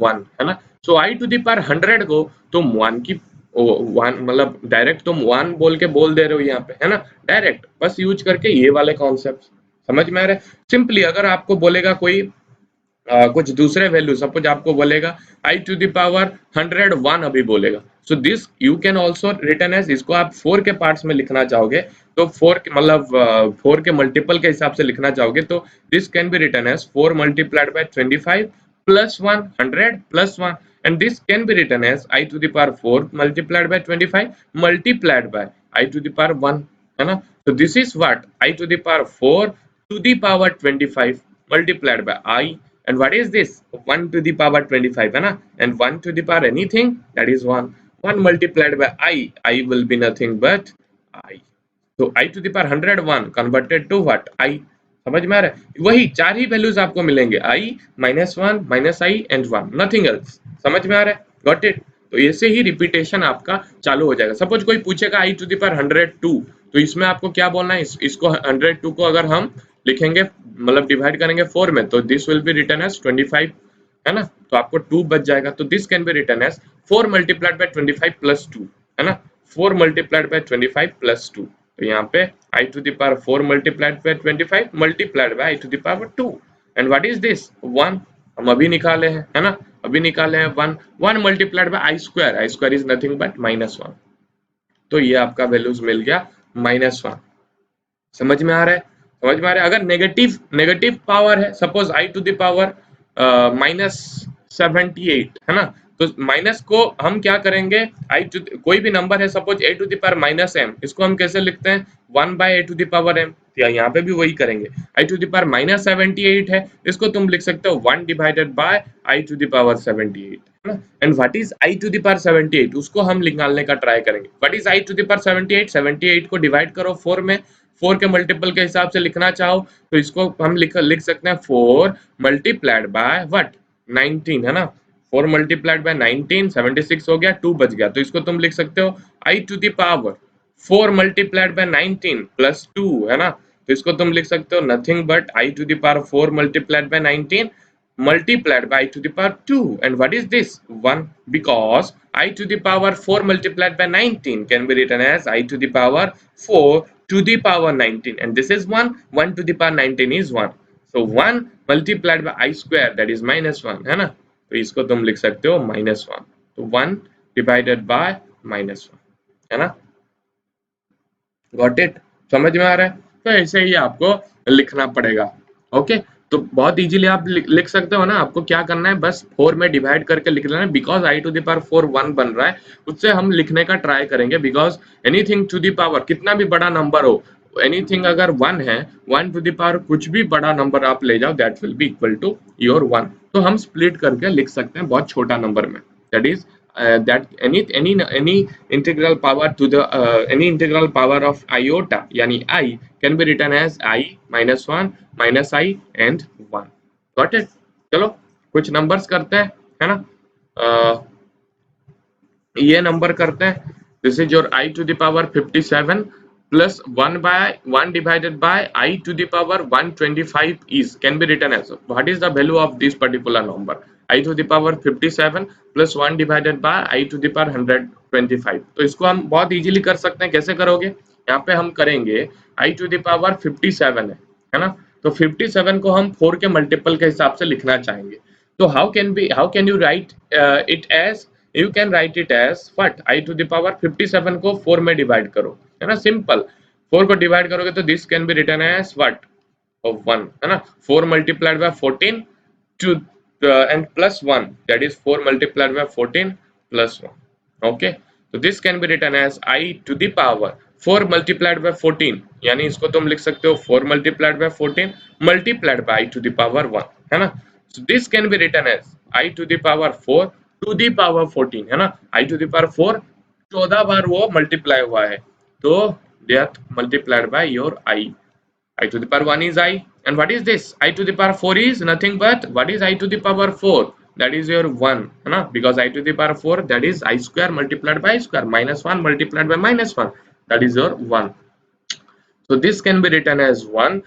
1, है ना। So i to the power 100 को तुम 1 की 1 मतलब डायरेक्ट तुम 1 बोल के बोल दे रहे हो यहाँ पे, है ना, डायरेक्ट बस यूज करके ये वाले कॉन्सेप्ट समझ में आ रहे हैं। सिंपली अगर आपको बोलेगा कोई कुछ दूसरे वैल्यू, सपोज आपको बोलेगा i टू द पावर 101 अभी बोलेगा, so this you can also written as, इसको आप 4 के पार्ट्स में लिखना चाहोगे तो 4 के मतलब 4 के मल्टीपल के हिसाब से लिखना चाहोगे तो this can be written as 4 multiplied by 25 plus 1 100 plus 1, and this can be written as i to the power 4 multiplied by 25 multiplied by i to the power 1, है ना। तो this is what i to the power 4 to the power 25 multiplied by i, and what is this 1 to the power 25, है ना, and 1 to the power anything that is 1 multiplied by I will be nothing but I। तो i to the power 101 converted to what I, समझ में आ रहा है, वही 4 ही values आपको मिलेंगे i -1 -i and 1, nothing else, समझ में आ रहा है, गॉट इट। तो ऐसे ही रिपीटेशन आपका चालू हो जाएगा। सपोज कोई पूछेगा i to the power 102, तो इसमें आपको क्या बोलना है, इसको 102 को अगर हम लिखेंगे मतलब डिवाइड करेंगे 4 में, तो this will be written as 25, है ना। तो आपको 2 बच जाएगा, तो this can be written as 4 multiplied by 25 plus 2, है ना, 4 मल्टीप्लाइड बाय 25 प्लस 2। तो यहाँ पे i to the power 4 multiplied by 25 multiplied by i to the power 2, and what is this 1, हम अभी निकाले हैं, है ना, अभी निकाले हैं 1, 1 multiplied by i square is nothing but -1, तो ये आपका वैल्यूज मिल गया -1। समझ में आ रहा है, समझ में आ रहा है। अगर नेगेटिव नेगेटिव पावर है, suppose I to the power -78, है ना, तो माइनस को हम क्या करेंगे, आई टू कोई भी नंबर है, suppose A to the power -m, इसको हम कैसे लिखते हैं 1 by A to the power m, या यहाँ पे भी वही करेंगे। आई टू द पावर -78 है, इसको तुम लिख सकते हो 1 divided by I to the power 78, है ना। And what is I to the power 78, उसको हम निकालने का ट्राई करेंगे। What is I to the power 78, 78 को डिवाइड करो 4 में, 4 के मल्टीपल के हिसाब से लिखना चाहो तो इसको हम लिख सकते हैं 4 मल्टीप्लाइड बाय व्हाट 19, है ना, 4 मल्टीप्लाइड बाय 19, 76 हो गया, 2 बच गया, तो इसको तुम लिख सकते हो i to the power 4 multiplied by 19 plus 2, है ना, तो इसको तुम लिख सकते हो nothing but i to the power 4 multiplied by 19 multiplied by I to the power 2, and what is this 1, because I to the power 4 multiplied by 19 can be written as I to the power 4 to the power 19, and this is 1, 1 to the power 19 is 1, so 1 multiplied by I square, that is -1, है ना, तो इसको तुम लिख सकते हो -1, तो 1 divided by -1, है ना, गॉट इट, समझ में आ रहा है। तो ऐसे ही आपको लिखना पड़ेगा, ओके। तो बहुत इजीली आप लिख सकते हो ना, आपको क्या करना है, बस 4 में डिवाइड करके लिख लेना, because I to the power 4 1 बन रहा है, उससे हम लिखने का ट्राई करेंगे, because anything to the power कितना भी बड़ा नंबर हो, एनीथिंग अगर 1 है, 1 टू द पावर कुछ भी बड़ा नंबर आप ले जाओ, that will be equal to your 1, तो हम स्प्लिट करके लिख सकते हैं बहुत छोटा नंबर में, that is that any integral power to the any integral power of iota yani I can be written as I -1 minus I and 1, got it। चलो कुछ नंबर्स करते हैं, है ना, ये नंबर करते हैं, this is your I to the power 57 plus 1 by 1 divided by I to the power 125 is can be written as, what is the value of this particular number, I to the power 57 plus 1 divided by I to the power 125, तो इसको हम बहुत easily कर सकते हैं, कैसे करोगे, यहाँ पे हम करेंगे I to the power 57 है ना, तो 57 को हम 4 के मल्टीपल के हिसाब से लिखना चाहेंगे, तो how can you write it as, you can write it as what I to the power 57 को 4 में डिवाइड करो, है ना, सिंपल, 4 को डिवाइड करोगे तो this can be written as what of 1, है ना, 4 multiplied by 14 to and plus 1, that is 4 multiplied by 14 plus 1, okay, so this can be written as I to the power 4 multiplied by 14, यानी इसको तुम लिख सकते हो 4 multiplied by 14 multiplied by I to the power 1, है ना, so this can be written as I to the power 4 to the power 14, है ना, I to the power 4 14 बार वो मल्टीप्लाई हुआ है, तो that multiplied by your I to the power 1 is I, and what is this I to the power 4 is nothing but what is I to the power 4, that is your 1, है ना, because I to the power 4 that is I square multiplied by I square, -1 multiplied by -1, that is your 1, so this can be written as 1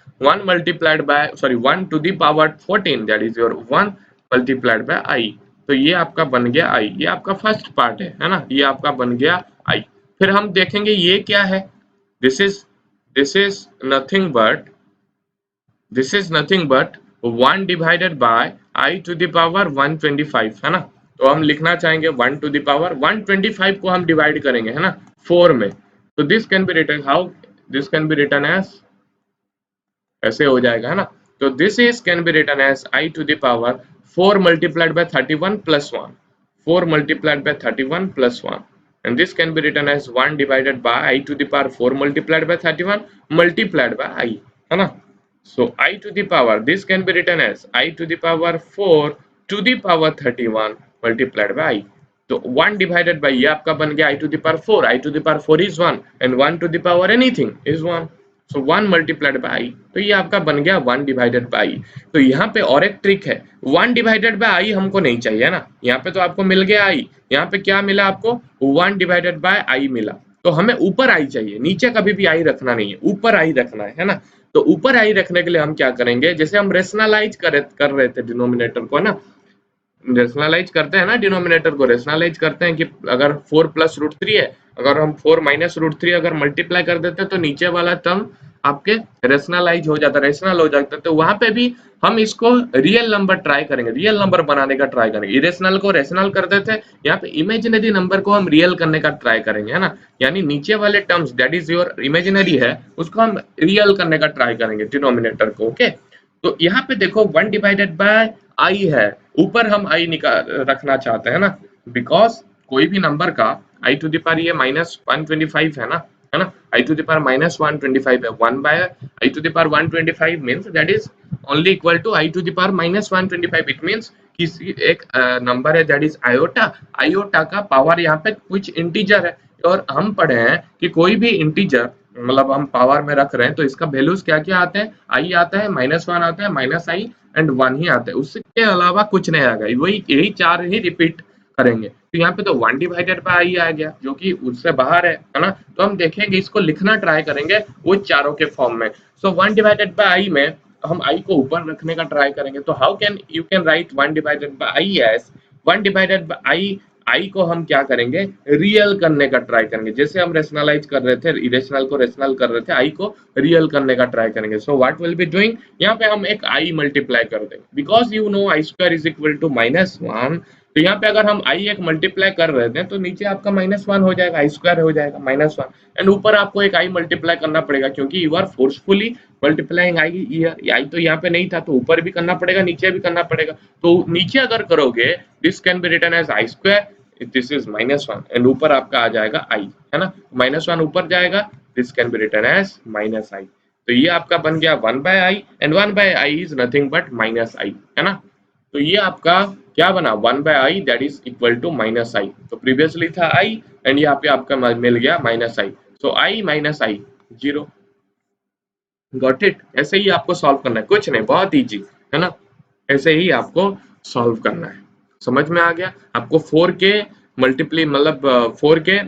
multiplied by 1 to the power 14, that is your 1 multiplied by I, तो ये आपका बन गया I, ये आपका first part है ना, ये आपका बन गया I। फिर हम देखेंगे ये क्या है, this is nothing but 1 divided by I to the power 125, है ना, तो हम लिखना चाहेंगे 1 to the power 125 को हम डिवाइड करेंगे, है ना, 4 में, तो this can be written how, this can be written as, ऐसे हो जाएगा, है ना, तो this is can be written as I to the power 4 multiplied by 31 plus 1, 4 multiplied by 31 plus 1, and this can be written as 1 divided by I to the power 4 multiplied by 31 multiplied by I, है ना, so I to the power this can be written as I to the power 4 to the power 31 multiplied by I, तो 1 divided by ये आपका बन गया I to the power 4, I to the power 4 is 1 and 1 to the power anything is 1, so 1 multiplied by I, तो ये आपका बन गया 1 divided by I। तो यहाँ पे और एक ट्रिक है, 1 divided by I हमको नहीं चाहिए, है ना, यहाँ पे तो आपको मिल गया I, यहाँ पे क्या मिला आपको 1 divided by I मिला, तो हमें ऊपर I चाहिए, नीचे कभी भी I रखना नहीं है, ऊपर I रखना है ना, तो ऊपर I रखने के लिए हम क्या करेंगे, जैसे हम रेशनलाइज कर रहे थे डिनोमिनेटर को, है ना, रेशनलाइज करते हैं ना, डिनोमिनेटर को रेशनलाइज करते हैं कि अगर 4 प्लस रूट थ्री है, अगर हम 4 माइनस रूट थ्री अगर मल्टीप्लाई कर देते हैं तो नीचे वाला टर्म आपके रेशनलाइज हो जाता है, रेशनल हो जाता है। तो वहां पे भी हम इसको रियल नंबर ट्राई करेंगे, रियल नंबर बनाने का ट्राई करेंगे। इरेशनल को रेशनल कर देते हैं, यहाँ पे इमेजिनरी नंबर को हम रियल करने का ट्राई करेंगे, है ना। यानी नीचे वाले terms that is your imaginary है, उसको हम रियल करने का ट्राई करेंगे डिनोमिनेटर को। ओके, तो यहाँ पे देखो 1 डिवाइडेड बाय आई है, ऊपर हम आई निकाल रखना चाहते हैं ना, बिकॉज कोई भी नंबर का आई टू द पावर ये -125 है ना, आई टू द पावर -125 है, 1 by I to the power 125 means that is only equal to I to the power -125। It means किसी एक नंबर है दैट इज आयोटा, आयोटा का पावर यहाँ पे कुछ इंटीजर है, और हम पढ़े हैं कि कोई भी इंटीजर मतलब हम पावर में रख रहे हैं तो इसका वैल्यूज क्या क्या आते हैं, आई आता है, -1 आता है, माइनस आई एंड 1 ही आता है, उसके अलावा कुछ नहीं आएगा, वही यही चार ही रिपीट करेंगे। तो यहाँ पे तो 1 डिवाइडेड बाय आई आ गया जो कि उससे बाहर है ना। तो हम देखेंगे इसको लिखना ट्राई करेंगे वो चारों के फॉर्म में। सो 1 डिवाइडेड बाय आई में हम आई को ऊपर रखने का ट्राई करेंगे, तो how can you can write 1 divided by i as 1 divided by i. I को हम क्या करेंगे, रियल करने का ट्राई करेंगे, जैसे हम रेशनलाइज कर रहे थे, इरेशनल को रेशनल कर रहे थे, आई को रियल करने का ट्राई करेंगे। So what will be doing, यहाँ पे हम एक आई मल्टीप्लाई कर देंगे, because you know I square is equal to -1। तो यहाँ पे अगर हम आई एक मल्टीप्लाई कर रहे थे तो नीचे आपका -1 हो जाएगा, आई स्क्वायर हो जाएगा -1, एंड ऊपर आपको एक आई मल्टीप्लाई करना पड़ेगा क्योंकि यू आर फोर्सफुली मल्टीप्लाइंग आई, आई तो यहाँ पे नहीं था तो ऊपर भी करना पड़ेगा, नीचे भी करना पड़ेगा। तो नीचे अगर करोगे this can be written as I square, this is -1 and ऊपर आपका आ जाएगा आई, है ना, -1 ऊपर जाएगा, this can be written as -i। तो ये आपका बन गया 1 by I, and 1 by I is nothing but -i, है ना। तो ये आपका क्या बना, 1 by I that is equal to -i। तो प्रीवियसली था आई एंड यहाँ पे आपका मिल गया -i, so i -i 0। Got it. ऐसे ही आपको सॉल्व करना है, कुछ नहीं, बहुत इजी, है ना। ऐसे ही आपको सॉल्व करना है, समझ में आ गया आपको। 4 के मल्टीप्ली मतलब 4 के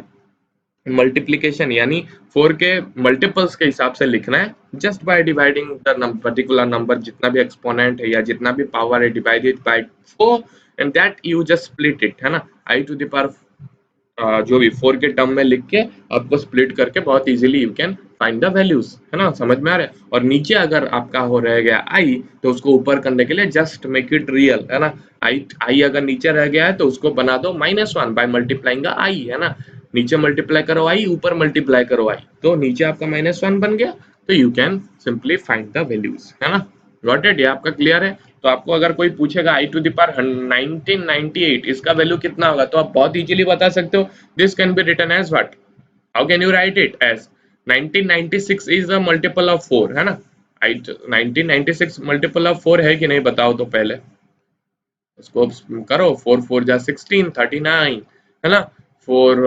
मल्टीप्लीकेशन यानी 4 के मल्टीपल्स के हिसाब से लिखना है, just by dividing the particular number, जितना भी एक्सपोनेंट है या जितना भी पावर है, divided by 4 and that you just split it, है ना, आई टू द पावर जो भी 4 के टर्म में लिख के आपको स्प्लिट करके बहुत easily you can find the values, है ना, समझ में आ रहा है। और नीचे अगर आपका हो रह गया आई तो उसको ऊपर करने के लिए जस्ट मेक इट रियल, है ना। आई अगर नीचे रह गया है तो उसको बना दो -1 बाय मल्टीप्लाइंग आई, है ना, नीचे मल्टीप्लाई करो आई, ऊपर मल्टीप्लाई करो आई, तो नीचे आपका -1 बन गया। तो you can simply find the values, है ना। गॉट इट, ये आपका क्लियर है। तो आपको अगर कोई पूछेगा आई टू द पावर 1998 इसका वैल्यू कितना होगा, तो आप बहुत इजीली बता सकते हो, this can be written as what, how can you write it as 1996 is a multiple of 4, है ना। 1996 मल्टीपल ऑफ 4 है कि नहीं बताओ तो पहले, उसको करो, 4 4 जा 16 39, है ना, 4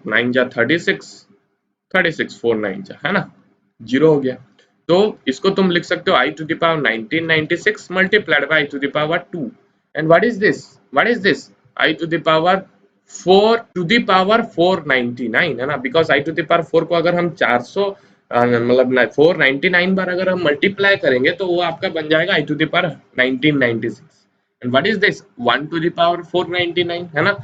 9 जा 36, 36 4 9 जा, है ना, 0 हो गया। तो इसको तुम लिख सकते हो i to the power 1996 multiplied by I to the power 2, and what is this, what is this, i to the power 4 to the power 499, है ना, because I to the power 4 को अगर हम 400 मतलब 499 बार अगर हम मल्टीप्लाई करेंगे तो वो आपका बन जाएगा आई to the power 1996, and what is this 1 to the power 499, है ना।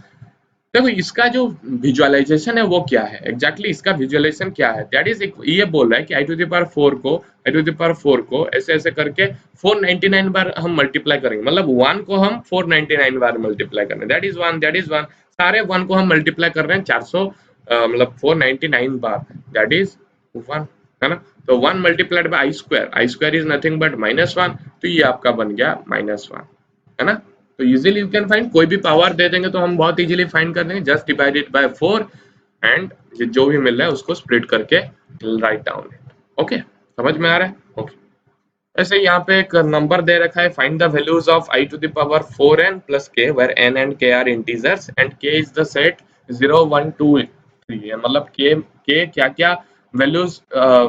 देखो इसका जो विजुअलाइजेशन है वो क्या है एग्जैक्टली इसका विजुअलाइजेशन क्या है, दैट इज ये बोल रहा है कि आई टू द पावर 4 को, आई टू द पावर 4 को ऐसे ऐसे करके 499 बार हम मल्टीप्लाई करेंगे, मतलब 1 को हम 499 बार मल्टीप्लाई कर रहे हैं, दैट इज 1, दैट इज 1, सारे 1 को हम मल्टीप्लाई कर रहे हैं 400 मतलब 499 बार, दैट इज 1, है ना। तो 1 multiplied by i square is nothing but -1, तो ये आपका बन गया -1, है ना। तो इजीली यू कैन फाइंड, कोई भी पावर दे देंगे तो हम बहुत इजीली फाइंड कर देंगे, just divide it by 4 and जो भी मिल रहा है उसको स्प्लिट करके राइट डाउन। ओके, समझ में आ रहा है। ओके, ऐसे यहाँ पे एक नंबर दे रखा है, find the values of I to the power 4n plus k where n and k are integers and k is the set 0 1 2 3, मतलब k क्या क्या वैल्यूज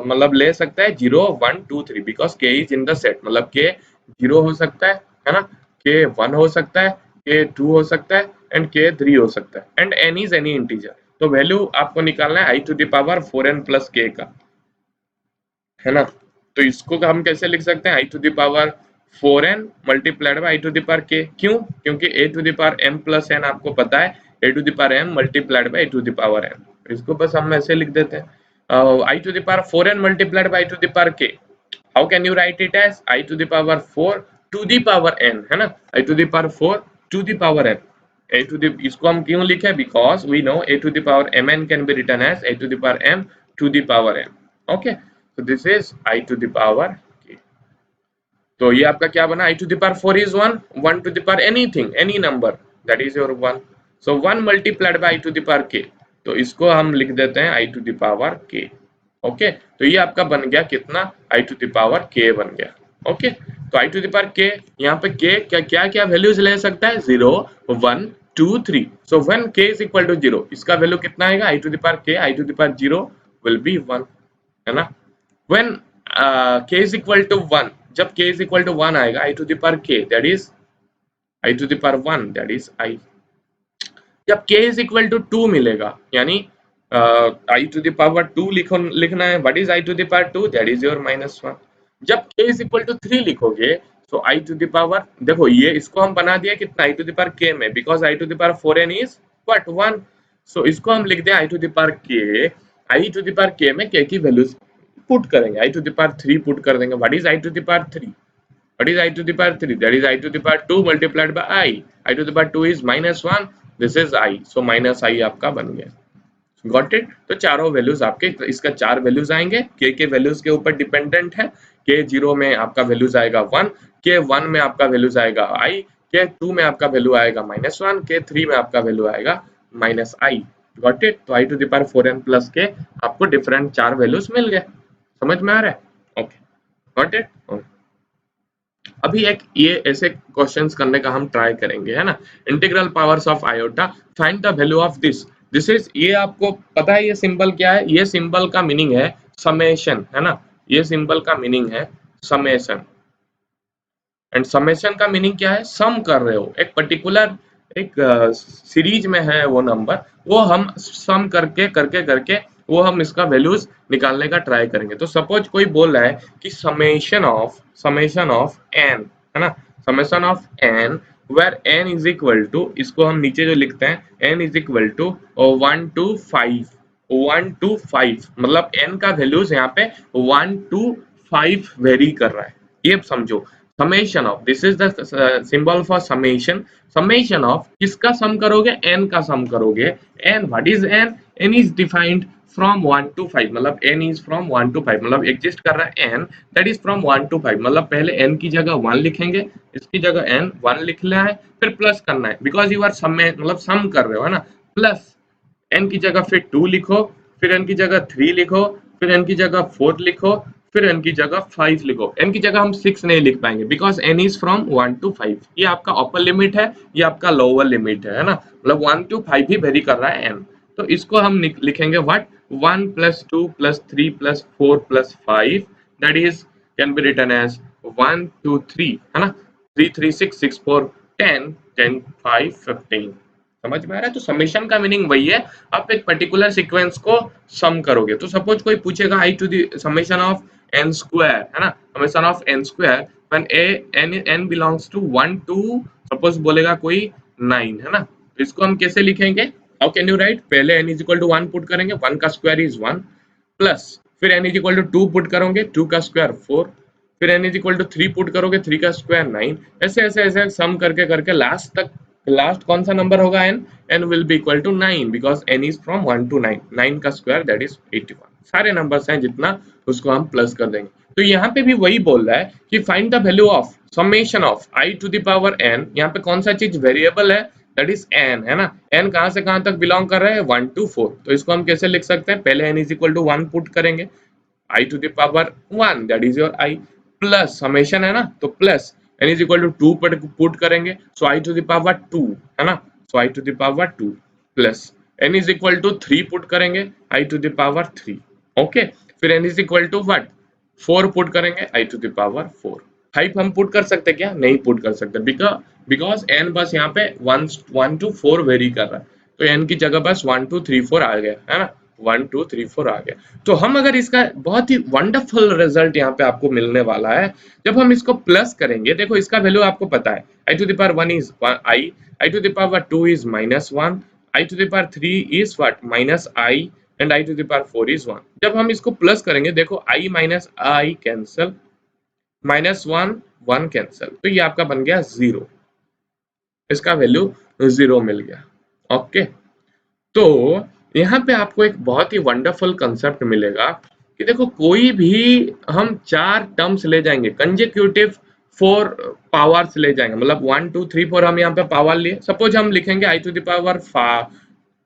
मतलब ले सकता है 0 1 2 3, because k is in the set, मतलब k 0 हो सकता है ना, k 1 हो सकता है, k 2 हो सकता है एंड k 3 हो सकता है, and n is any integer. तो वैल्यू आपको निकालना है i to the power 4n plus k का, है ना। तो इसको हम कैसे लिख सकते हैं, i to the power 4n multiplied by i to the power k। क्यों? क्योंकि a to the power m plus n आपको पता है a to the power m multiplied by i to the power n। इसको बस हम ऐसे लिख देते हैं i to the power 4n multiplied by i to the power k। How can you write it as i to the power 4 to the power n, है ना, i to the power 4 to the power n। a to the, इसको हम क्यों लिखे? Because we know a to the power mn can be written as a to the power m to the power n। Okay, so this is I to the power k। तो ये आपका क्या बना? I to the power 4 is 1, 1 to the power anything, any number, that is your 1। so 1 multiplied by I to the power k, तो इसको हम लिख देते हैं I to the power k। Okay, तो ये आपका बन गया कितना? I to the power k बन गया। ओके, तो I to the power k, यहाँ पे k क्या क्या क्या वैल्यूज ले सकता है? 0, 1, 2, 3। so when k is equal to 0, इसका वैल्यू कितना आएगा? I to the power k, I to the power 0 will be 1, है ना। when k is equal to 1, जब k is equal to 1 आएगा I to the power k, that is I to the power 1, that is I। जब k is equal to 2 मिलेगा, यानी I to the power 2 लिखना है। what is I to the power 2? that is your -1। जब k is equal to 3 लिखोगे, so I to the power, देखो ये इसको हम बना दिया कितना? I to the power k में, because I to the power 4n is what? 1। so इसको हम लिख दें I to the power k, I to the power k में k की वैल्यूज पुट करेंगे। I to the power 3 put कर देंगे। what is I to the power 3? what is I to the power 3? that is I to the power 2 multiplied by I to the power 2 is -1, this is I, so -I आपका बन गया। Got it. तो चारों values आपके, इसका 4 values आएंगे। के values के ऊपर डिपेंडेंट है। के 0 में आपका वैल्यूज आएगा 1, के 1 में आपका वैल्यूज आएगा आई, के 2 में आपका वैल्यू आएगा -1, के 3 में आपका वैल्यू आएगा -i। Got it. तो i to the power 4n plus k आपको डिफरेंट 4 वैल्यूज मिल गए। समझ में आ रहा है? Okay, got it. अभी एक ये ऐसे क्वेश्चंस करने का हम ट्राई करेंगे, है ना। Integral powers of iota, find the value of this. This is, ये आपको पता है ये सिंबल क्या है? ये सिंबल का मीनिंग है समेशन, है ना। ये सिंबल का मीनिंग है समेशन। एंड समेशन का मीनिंग क्या है? सम कर रहे हो एक पर्टिकुलर, एक सीरीज में है वो नंबर, वो हम सम करके करके करके वो हम इसका वैल्यूज निकालने का ट्राई करेंगे। तो सपोज कोई बोल रहा है कि समेशन ऑफ एन, है ना, summation of N where N is equal to, इसको हम नीचे जो लिखते हैं, N is equal to 1 to 5, 1 to 5, मतलब एन का वैल्यूज यहाँ पे 1 to 5 वेरी कर रहा है, ये समझो। Summation of, this is the symbol for summation. Summation of किसका सम करोगे? एन का सम करोगे। N, what is N? N is defined from 1 to 5, मतलब n is from 1 to 5, मतलब एग्जिस्ट कर रहा है n that is from 1 to 5, मतलब पहले n की जगह 1 लिखेंगे, इसकी जगह n 1 लिखना है, फिर प्लस करना है, बिकॉज यू आर सम, मतलब सम कर रहे हो, है ना। प्लस n की जगह फिर 2 लिखो, फिर n की जगह 3 लिखो, फिर n की जगह 4 लिखो, फिर n की जगह 5 लिखो। n की जगह हम 6 नहीं लिख पाएंगे, because n is from 1 to 5। ये आपका अपर लिमिट है, ये आपका लोअर लिमिट है ना, मतलब 1 to 5 ही वेरी कर रहा है n। तो इसको हम लिखेंगे व्हाट? 1 + 2 + 3 + 4 + 5, that is can be written as 1 2 3, है ना। 3 3 6 6 4 10 10 5 15। समझ में आ रहा है? तो समेशन का मीनिंग वही है, आप एक पर्टिकुलर सीक्वेंस को सम करोगे। तो सपोज कोई पूछेगा i to the summation of n square, है ना, summation of n square when n belongs to 1 to, सपोज बोलेगा कोई 9, है ना। तो इसको हम कैसे लिखेंगे? How can you right? पहले n = 1 पुट करेंगे, 1 का स्क्वायर इज 1, प्लस फिर n = 2 पुट करोगे, 2 का स्क्वायर 4, फिर n = 3 पुट करोगे, 3 का स्क्वायर 9, ऐसे ऐसे ऐसे सम करके करके लास्ट कौन सा नंबर होगा? n will be equal to 9, because n is from 1 to 9, 9 का स्क्वायर दैट इज 81। सारे नंबर्स हैं जितना, उसको हम प्लस कर देंगे। तो यहाँ पे भी वही बोल रहा है कि find the value of summation of i to the power n। यहाँ पे कौन सा चीज वेरिएबल है? दैट इज n, है ना। n कहाँ से कहाँ तक बिलोंग कर रहा है? 1 to 4। तो इसको हम कैसे लिख सकते हैं? पहले n = 1 पुट करेंगे, i to the power 1 that is your i, plus summation है ना, तो प्लस n = 2 पुट करेंगे, सो i to the power 2, है ना, so i to the power 2, plus n = 3 put करेंगे, i to the power 3। Okay, फिर n = what? 4 put करेंगे, i to the power 4। 5 हम पुट कर सकते क्या? नहीं पुट कर सकते, बिकॉज n बस यहाँ पे 1 to 4 वेरी कर रहा है, तो n की जगह बस 1 2 3 4 आ गया, है ना। 1 2 3 4 आ गया। तो हम अगर इसका बहुत ही वंडरफुल रिजल्ट यहाँ पे आपको मिलने वाला है जब हम इसको प्लस करेंगे। देखो इसका वैल्यू आपको पता है, i to the power 1 is I to the power 2 is -1, i to the power 3 is what -i and i to the power 4 is 1। जब हम इसको प्लस करेंगे देखो i minus i cancel, -1 1 cancel, तो ये आपका बन गया 0, इसका वैल्यू 0 मिल गया। ओके, तो यहाँ पे आपको एक बहुत ही वंडरफुल कंसेप्ट मिलेगा कि देखो कोई भी हम 4 टर्म्स ले जाएंगे कंसेक्यूटिव 4 पावर्स ले जाएंगे, मतलब 1 2 3 4 हम यहाँ पे पावर लिए। सपोज हम लिखेंगे i to the power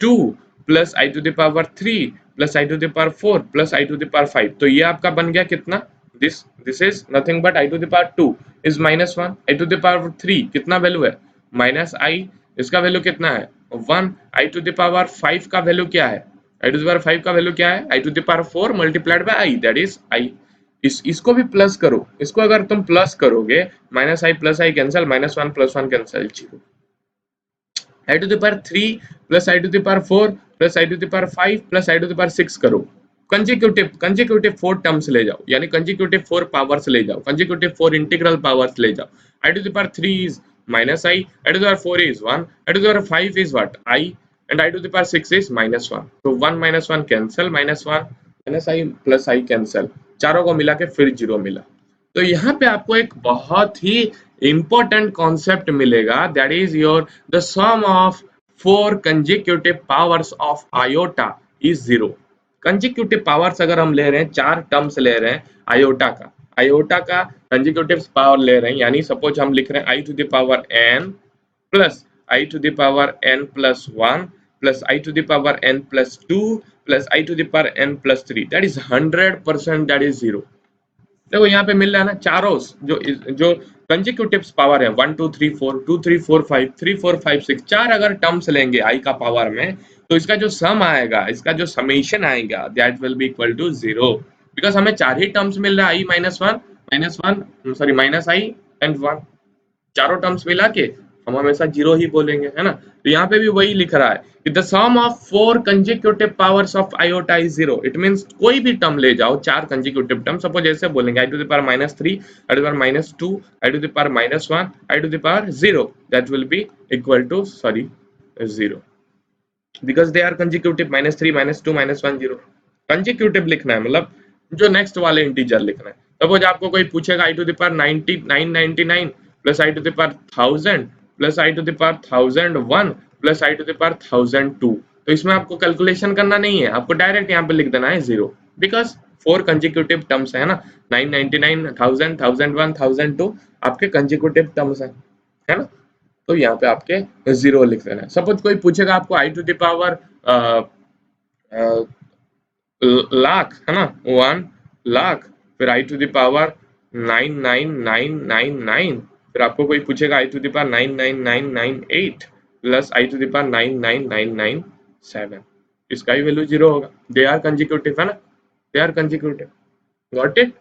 2 plus I to the power 3 plus I to the power 4 plus I to the power 5, तो ये आपका बन गया कितना, this is nothing but i to the power 2 is -1, i to the power 3 कितना value है -i, इसका value कितना है 1, आई टू द पावर 5 का वैल्यू क्या है, आई टू द पावर 5 का वैल्यू क्या है, i to the power 4 multiplied by I, that is i. इसको भी प्लस करो, इसको अगर तुम प्लस करोगे -i plus I cancel, -1 plus 1 cancel 0, I to the power 3 plus I to the power 4 plus I to the power 5 plus I to the power 6 करो, consecutive 4 terms ले जाओ, यानी कंसेक्यूटिव 4 पावर्स ले जाओ, कंसेक्यूटिव 4 इंटीग्रल पावर्स ले जाओ। I to the power 3 is -i, i to the power 4 is 1, i to the power 5 is what I, and I to the power 6 is -1, तो 1 -1 cancel, -1 -i plus i cancel, चारों को मिला के फिर 0 मिला। तो यहाँ पे आपको एक बहुत ही इंपॉर्टेंट कॉन्सेप्ट मिलेगा, that is your the sum of 4 consecutive powers of iota is 0। Consecutive powers अगर हम ले रहे हैं, 4 टर्म्स ले रहे हैं आयोटा का कंसेक्यूटिव पावर ले रहे हैं, यानी सपोज हम लिख रहे हैं i to the power n plus I to the power n plus 1 plus I to the power n plus 2 plus I to the power n plus 3, that is 100%, that is 0। देखो यहाँ पे मिल रहा है ना, चारों जो कंसेक्यूटिव पावर है 1 2 3 4 2 3 4 5 3 4 5 6, 4 अगर टर्म्स लेंगे आई का पावर में, तो इसका जो सम आएगा, इसका जो समेशन आएगा, that will be equal to 0, because हमें 4 ही टर्म्स मिल रहा है, -1 सॉरी -i एंड 1, चारों टर्म्स मिला के हम हमेशा 0 ही बोलेंगे, है ना। तो यहाँ पे भी वही लिख रहा है कि the sum of 4 consecutive powers of iota is 0, it means कोई भी टर्म ले जाओ, 4 कंसेक्यूटिव टर्म, सपोज ऐसे बोलेंगे i to the power -3, i to the power -2, i to the power -1, i to the power 0, that will be equal to 0, because they are consecutive, -3 -2 -1 0, consecutive लिखना है, मतलब जो नेक्स्ट वाले integer लिखना है। Suppose आपको कोई पूछेगा i to the power 999 plus I to the power 1000 plus I to the power 1001 plus I to the power 1002, तो इसमें आपको कैलकुलेशन करना नहीं है, आपको डायरेक्ट यहाँ पे लिख देना है 0, बिकॉज 4 कंसेक्यूटिव टर्म्स है ना, 999 1000 1001 1002 आपके कंसेक्यूटिव टर्म्स है ना। तो यहाँ पे आपके 0 लिख देना है। सपोज कोई पूछेगा आपको आई टू द पावर लाख, है ना, 1 लाख, फिर आई टू द पावर 99999, फिर आपको कोई पूछेगा i to the power 99998 plus I to the power 99997, इसका भी वैल्यू 0 होगा, दे आर कंसेक्यूटिव, है ना, they are consecutive, got it.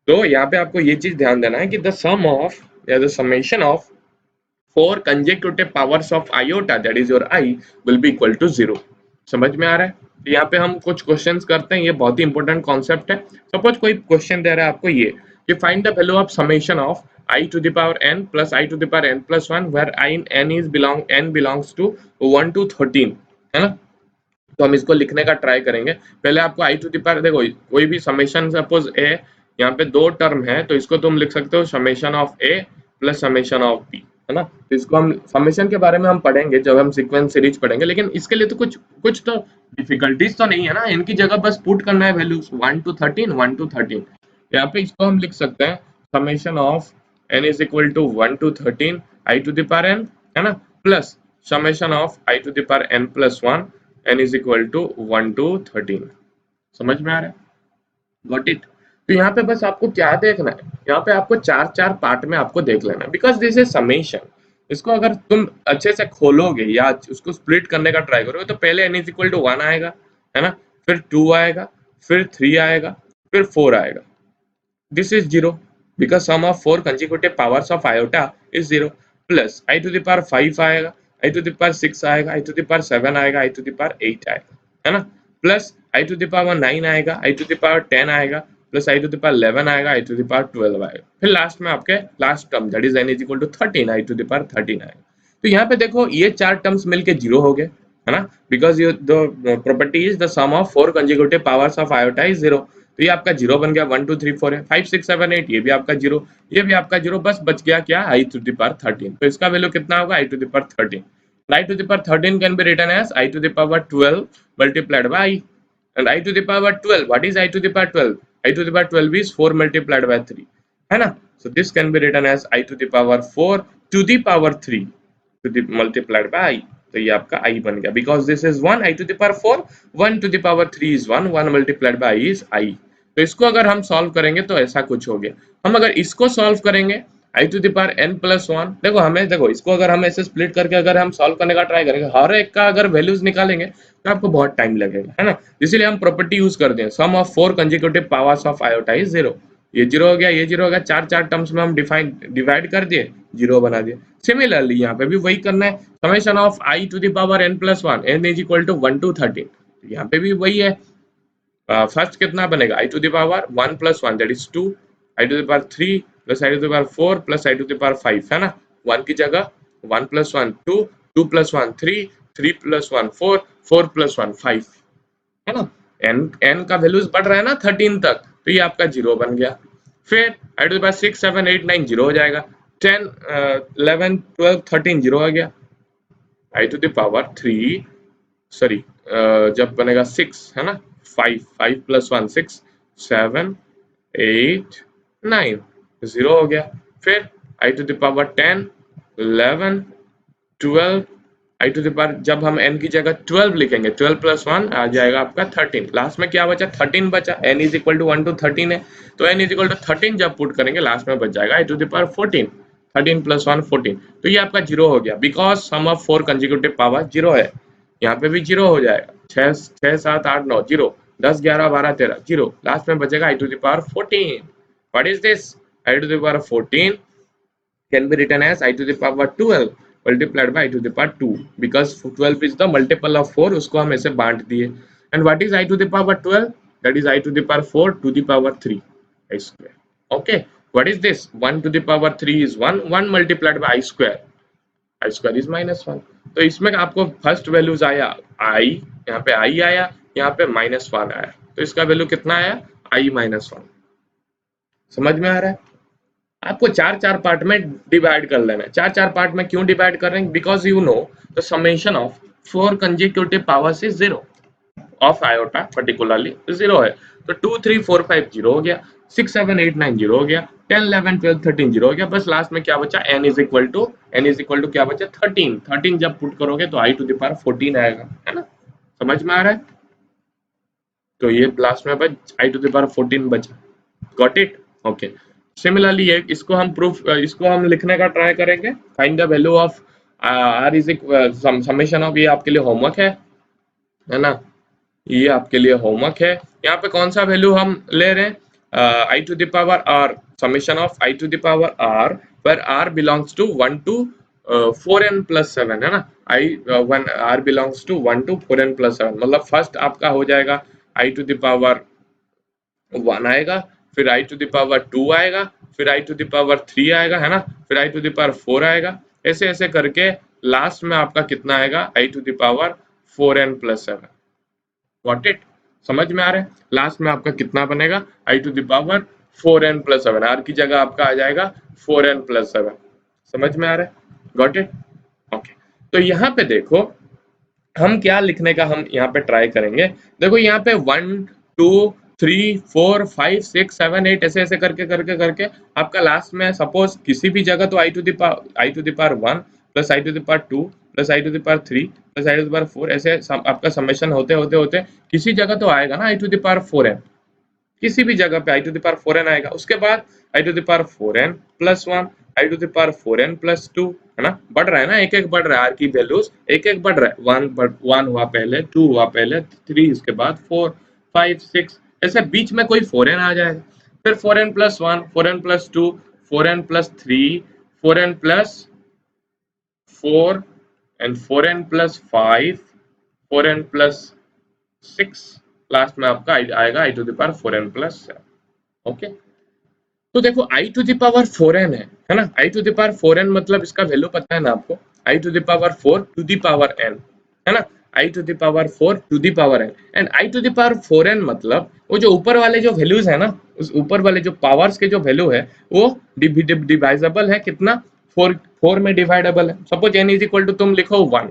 तो यहाँ पे आपको ये चीज ध्यान देना है कि द सम ऑफ या the summation of 4 consecutive powers of iota, that is your I, will be equal to 0। समझ में आ रहा है। तो यहाँ पे हम कुछ क्वेश्चंस करते हैं, ये बहुत ही इंपॉर्टेंट कॉन्सेप्ट है। सपोज कोई क्वेश्चन दे रहा है आपको ये कि find the value of summation of I to the power n plus I to the power n plus 1 where n belongs to 1 to 13, है ना। तो हम इसको लिखने का ट्राई करेंगे। पहले आपको I to the power, देखो कोई भी समेशन, सपोज a, यहाँ पे 2 टर्म है, तो इसको तुम लिख सकते हो summation of a plus summation of b, है ना। तो इसको हम समेशन के बारे में हम पढ़ेंगे जब हम सीक्वेंस सीरीज पढ़ेंगे, लेकिन इसके लिए तो कुछ तो डिफिकल्टीज तो नहीं है ना, इनकी जगह बस पुट करना है वैल्यूज 1 to 13 1 to 13। यहाँ पे इसको हम लिख सकते हैं summation of n is equal to 1 to 13 I to the power n, है ना, plus summation of I to the power n plus 1 n is equal to 1 to 13। समझ में आ रहा है, गॉट इट। तो यहाँ पे बस आपको क्या देखना है, यहाँ पे आपको 4 पार्ट में आपको देख लेना है, बिकॉज दिस इज समेशन। इसको अगर तुम अच्छे से खोलोगे या उसको स्प्लिट करने का ट्राई करोगे, तो पहले n इज इक्वल टू 1 आएगा, है ना, फिर 2 आएगा, फिर 3 आएगा, फिर 4 आएगा, this is 0 because sum of 4 consecutive powers of iota is 0, plus I to the power 5 आएगा, I to the power 6 आएगा, I to the power 7 आएगा, I to the power 8 आएगा, है ना। Plus I to the power 9 आएगा, आई to the power 10 आएगा, plus I to the power 11 आएगा, आई to the power 12 आएगा, फिर लास्ट में आपके last term that is n is equal to 13 I to the power 13 आएगा। तो यहाँ पे देखो ये चार टर्म्स मिलके जीरो हो गए, है ना, because you the property is the sum of 4 consecutive powers of iota is 0। तो ये आपका जीरो बन गया, 1 2 3 4 है, 5 6 7 8 ये भी आपका जीरो, ये भी आपका जीरो, बस बच गया क्या, आई टू द पावर 13। तो इसका वैल्यू कितना होगा, i to the power 13। I to the power 13 can be written as I to the power 12 multiplied by I. And I to the power 12, what is I to the power 12? I to the power 12 is 4 multiplied by 3, है ना। So this can be written as I to the power 4 to the power 3 to the multiplied by I. तो ये आपका I बन गया, because this is 1 I to the power 4, 1 to the power 3 is 1, 1 multiplied by I is I। तो इसको अगर हम solve करेंगे तो ऐसा कुछ हो गया। हम अगर इसको सॉल्व करेंगे i to the power n plus 1, देखो हमें, देखो इसको अगर हम ऐसे स्प्लिट करके अगर हम सॉल्व करने का ट्राई करेंगे, हर एक का अगर वैल्यूज निकालेंगे तो आपको बहुत टाइम लगेगा, है ना। इसीलिए हम प्रॉपर्टी यूज करते हैं, sum of 4 consecutive powers of iota is 0। ये जीरो हो गया, ये जीरो हो गया, चार चार टर्म्स में हम डिवाइड कर दिए, जीरो बना दिए। सिमिलरली यहाँ पे भी वही करना है, summation of I to the power n plus 1, n is equal to 1 to 13, यहाँ पे भी वही है। फर्स्ट कितना बनेगा, i to the power 1 plus 1 that is 2, i to the power 3 plus I to the power 4 plus I to the power 5, है ना। 1 की जगह 1 प्लस 1 2, 2 प्लस 1 3, 3 प्लस 1 4, 4 प्लस 1 5, है ना। n का वैल्यूज बढ़ रहा है ना 13 तक, तो ये आपका जीरो बन गया। फिर i to the power 6 7 8 9 zero हो जाएगा, 10 11 12 13 जीरो आ गया, आई टू द पावर 3 सॉरी जब बनेगा 6, है ना, 5 5 प्लस 1 6 7 8 9 जीरो हो गया। फिर i to the power 10 11 12, i to the power जब हम n की जगह 12 लिखेंगे, 12 प्लस 1 आ जाएगा आपका 13, लास्ट में क्या बचा, 13 बचा, n is equal to 1 to 13 है, तो n इज इक्वल टू 13 जब पुट करेंगे लास्ट में बच जाएगा आई टू द पावर 14, 13 प्लस 1 14। तो ये आपका जीरो हो गया, because sum of 4 consecutive power zero है। यहाँ पे भी जीरो हो जाएगा, 6 6 7 8 9 जीरो, 10 11 12 13 जीरो, लास्ट में बचेगा i to the power 14। What is this, i to the power 14 can be written as I to the power 12 multiplied by I to the power 2, because 12 is the multiple of 4, उसको हम ऐसे बांट दिए। And what is I to the power 12? That is I to the power 4 to the power 3 I square. Okay, what is this, 1 to the power 3 is 1, 1 multiplied by I square is minus 1। तो इसमें आपको first values आया I, यहाँ पे I आया, यहाँ पे minus 1 आया, तो इसका वैल्यू कितना आया, I माइनस 1। समझ में आ रहा है, आपको चार चार पार्ट में डिवाइड कर लेना है। चार चार पार्ट में क्यों डिवाइड कर रहे हैं, because you know the summation of 4 consecutive powers is 0 of iota particularly 0 है, तो 2 3 4 5 जीरो हो गया, 6 7 8 9 जीरो हो गया, 10 11 12 13 जीरो हो गया, बस लास्ट में क्या बचा, n इज इक्वल टू क्या बचा, 13, 13 जब पुट करोगे तो आई टू द पावर 14 आएगा, है ना। समझ में आ रहा है, तो ये लास्ट में बच आई टू द पावर 14 बचा, गॉट इट, ओके। सिमिलरली इसको हम प्रूफ, इसको हम लिखने का ट्राई करेंगे, find the value of r is summation of, ये आपके लिए होमवर्क है ना, ये आपके लिए होमवर्क है। यहाँ पे कौन सा वैल्यू हम ले रहे हैं, i to the power r, summation of I to the power r, पर r belongs to 1 to 4n plus 7, है ना। I one r belongs to 1 to 4n plus 7, मतलब फर्स्ट आपका हो जाएगा आई टू द पावर 1 आएगा, फिर आई टू द पावर 2 आएगा, फिर आई टू द पावर 3 आएगा, है ना, फिर आई टू द पावर 4 आएगा, ऐसे ऐसे करके लास्ट में आपका कितना आएगा, आई to the power 4n plus 7। Got it, समझ में आ रहा है, लास्ट में आपका कितना बनेगा, i to the power 4n plus 7, r की जगह आपका आ जाएगा 4n प्लस 7। समझ में आ रहा है, गॉट इट, ओके। तो यहाँ पे देखो हम क्या लिखने का हम यहाँ पे ट्राई करेंगे, देखो यहाँ पे 1 2 3 4 5 6 7 8 ऐसे ऐसे करके करके करके आपका लास्ट में सपोज किसी भी जगह तो i to the power 1 plus I to the power 2 plus I to the power 3 plus I to the power 4, ऐसे आपका समेशन होते होते होते किसी जगह तो आएगा ना i to the power 4n, किसी भी जगह पे आई टू द पावर 4n आएगा, उसके बाद i to the power 4n plus 1, i to the power 4n plus 2, है ना, बढ़ रहा है ना, एक एक बढ़ रहा है, आर की वैल्यूज एक एक बढ़ रहा है, 1 हुआ पहले, 2 हुआ पहले, 3 इसके बाद 4 5 6, ऐसे बीच में कोई 4n आ जाएगा, फिर 4n plus 1 4n plus 2 4n plus 3 4n plus 4 and 4n plus 5 4n plus 6, last में आपका आएगा i to the power 4n plus 7। Okay, तो देखो i to the power 4n है ना, i to the power 4n मतलब इसका value पता है ना आपको, i to the power 4 to the power n है ना, i to the power 4 to the power n, and i to the power 4n मतलब वो जो ऊपर वाले जो वैल्यूज है ना, उस ऊपर वाले जो पावर्स के जो वैल्यू है वो डिवाइजेबल है कितना, 4 में डिवाइडेबल है। Suppose n is equal to तुम लिखो 1,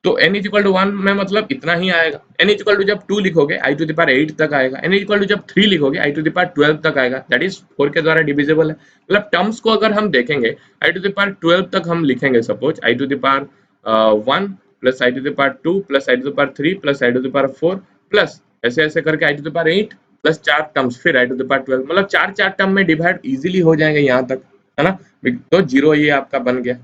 तो n इज इक्वल टू 1 में मतलब इतना ही आएगा। n इज इक्वल टू जब 2 लिखोगे i टू द पावर 8 तक आएगा। n इज इक्वल टू जब 3 लिखोगे i टू द पावर 12 तक आएगा, दैट इज 4 के द्वारा डिविजिबल है। मतलब टर्म्स को अगर हम देखेंगे i टू द पावर 12 तक हम लिखेंगे, suppose i to the power 1 plus i to the power 2 plus i to the power 3 plus i to the power 4 plus ऐसे ऐसे करके i to the power 8 plus 4 terms फिर i to the power 12, मतलब 4 term में divide easily हो जाएंगे यहाँ तक, है ना। तो जीरो ये आपका बन गया,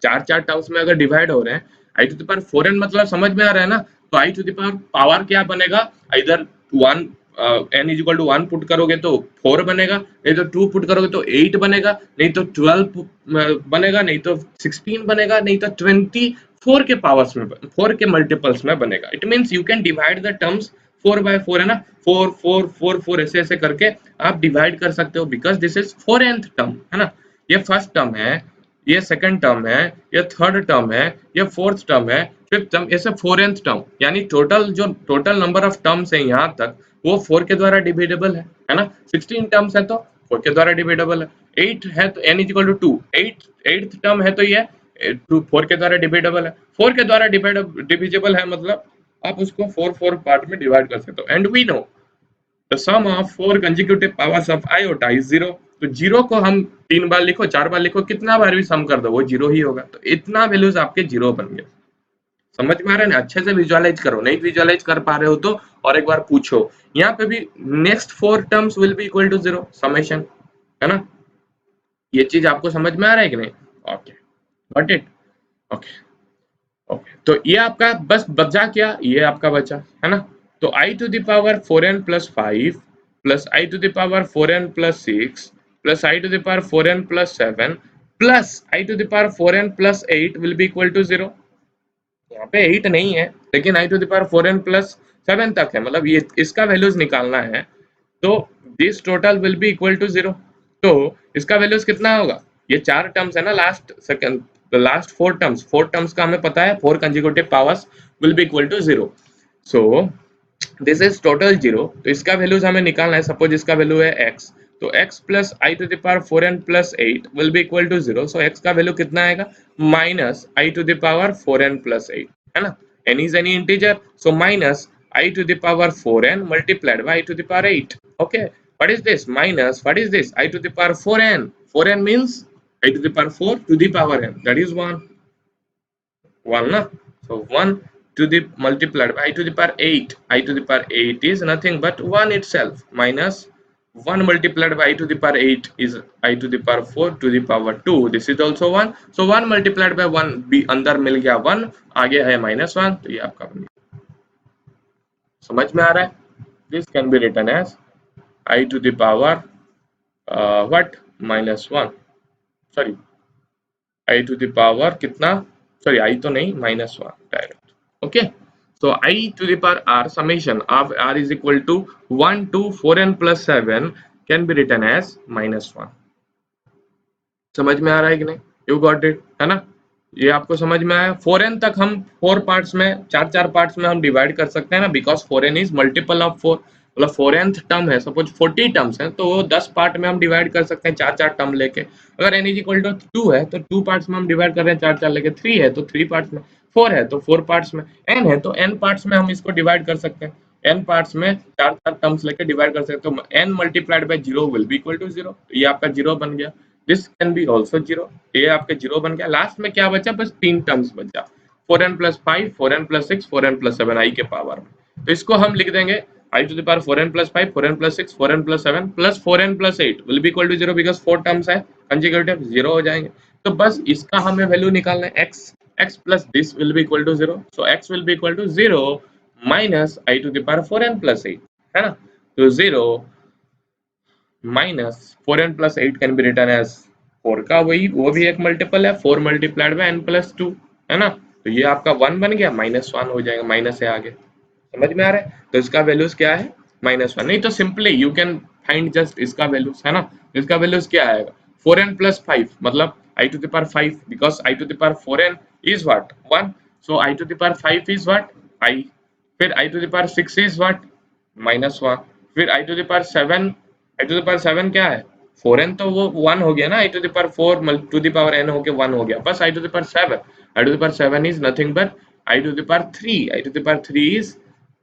4 टर्म्स में अगर डिवाइड हो रहे हैं i to the power 4n मतलब समझ में आ रहा है ना। तो i टू द पावर क्या बनेगा, इधर 1 n is equal to 1 put करोगे तो 4 बनेगा, नहीं तो 2 पुट करोगे तो 8 बनेगा, नहीं तो 12 बनेगा, नहीं तो 16 बनेगा, नहीं तो 24 के पावर्स में 4 के मल्टीपल्स में बनेगा। It means you can divide the terms 4/4 है ना, 4 4 4 4 ऐसे ऐसे करके आप डिवाइड कर सकते हो, because this is 4nth term है ना। ये फर्स्ट टर्म है, ये सेकंड टर्म है, ये थर्ड टर्म है, ये फोर्थ टर्म है, फिफ्थ टर्म, ऐसे 4nth टर्म, यानी टोटल नंबर ऑफ टर्म्स है यहाँ तक वो 4 के द्वारा डिविडेबल है ना। 16 टर्म्स है तो 4 के द्वारा डिविडेबल है, 8 है तो n is equal to 2, 8th term है तो ये 4 के द्वारा डिविडेबल है, 4 के द्वारा डिविजिबल है मतलब आप उसको 4 पार्ट में डिवाइड कर सकते हो। And we know the sum of 4 consecutive powers of iota is 0, तो जीरो को हम 3 बार लिखो 4 बार लिखो कितना बार भी सम कर दो वो जीरो ही होगा, तो इतना वैल्यूज आपके जीरो बन गए। समझ में आ रहा है ना, अच्छे से विजुअलाइज करो, नहीं विजुअलाइज कर पा रहे हो तो और एक बार पूछो। यहाँ पे भी next 4 terms will be equal to 0 summation, है ना। ये चीज आपको समझ में आ रहा है कि नहीं? Okay, got it. Okay okay, तो ये आपका बस बचा क्या, ये आपका बचा है ना। तो i to the power 4n plus 5 plus i to the power 4n plus 6 plus i to the power 4n plus 7 plus i to the power 4n plus 8 will be equal to 0। यहाँ पे 8 नहीं है लेकिन i to the power 4n plus 7 तक है, मतलब ये इसका वैल्यूज निकालना है, तो this total will be equal to 0। तो इसका वैल्यूज कितना होगा, ये 4 टर्म्स है ना, last second the last 4 terms का हमें पता है 4 consecutive powers will be equal to 0, so this is total 0। तो इसका वैल्यूज हमें निकालना है, सपोज इसका वैल्यू है x, तो x plus i to the power 4n plus 8 will be equal to 0, so x का वैल्यू कितना आएगा minus i to the power 4n plus 8 है ना, n is any integer, so minus i to the power 4n multiplied by i to the power 8। okay, what is this minus, what is this i to the power 4n, 4n means i to the power 4 to the power n, that is 1 na, so 1 to the multiplied by i to the power 8, i to the power 8 is nothing but 1 itself, minus 1 multiplied by i to the power 8 is i to the power 4 to the power 2, this is also 1, so 1 multiplied by 1 भी अंदर मिल गया 1, आगे है -1, तो ये आपका बन गया। समझ में आ रहा है, this can be written as i to the power what -1, sorry i to the power कितना, सॉरी i तो नहीं -1 direct. Okay, so i to the power r summation of r is equal to 1 to 4n plus 7 can be written as -1। समझ में आ रहा है कि नहीं, you got it है ना। ये आपको समझ में आया, 4n तक हम 4 पार्ट्स में 4 पार्ट्स में हम डिवाइड कर सकते हैं ना, because 4n is multiple of 4, मतलब 4nth टर्म है, सपोज 40 टर्म्स हैं तो वो 10 पार्ट में हम डिवाइड कर सकते हैं 4 टर्म लेके। अगर n इज इक्वल टू 2 है तो 2 पार्ट्स में हम डिवाइड कर रहे हैं 4 लेके, 3 है तो 3 पार्ट्स में, 4 है तो 4 पार्ट्स में, n है तो n पार्ट्स में हम इसको डिवाइड कर सकते हैं, n पार्ट्स में 4 टर्म्स लेके डिवाइड कर सकते हैं, तो n multiplied by 0 will be equal to 0, तो ये आपका 0 बन गया। दिस कैन बी ऑल्सो 0, ये आपके 0 बन गया। लास्ट में क्या बचा, बस 3 टर्म्स बचा, 4n plus 5, 4n plus 6, 4n plus 7 i के पावर में, तो इसको हम लिख देंगे i to the power 4n plus 5, 4n plus 6, 4n plus 7 plus 4n plus 8 will be equal to 0, because 4 terms है कंसेक्यूटिव, 0 हो जाएंगे। तो बस इसका हमें वैल्यू निकालना है x plus this will be equal to 0, so x will be equal to 0 minus i to the power 4n plus 8 है ना, तो 0 minus 4n plus 8 can be written as 4 का वही वो भी एक मल्टीपल है, 4 मल्टीप्लाइड बाय n प्लस 2 है ना, तो ये आपका 1 बन गया, -1 हो जाएगा, माइनस है आगे। समझ में आ रहा है? तो इसका वैल्यूज क्या है -1। नहीं तो simply you can find just इसका वैल्यूज, है ना? इसका वैल्यूज क्या आएगा 4n + 5 मतलब I to the power 5 because I to the power 4n is what 1, so I to the power 5 is what I, फिर I to the power 6 is what -1, फिर I to the power 7, I to the power 7 क्या है 4n, तो वो 1 हो गया ना, I to the power 4 to the power n होके 1 हो गया, बस I to the power 7, I to the power 7 is nothing but I to the power 3, I to the power 3 is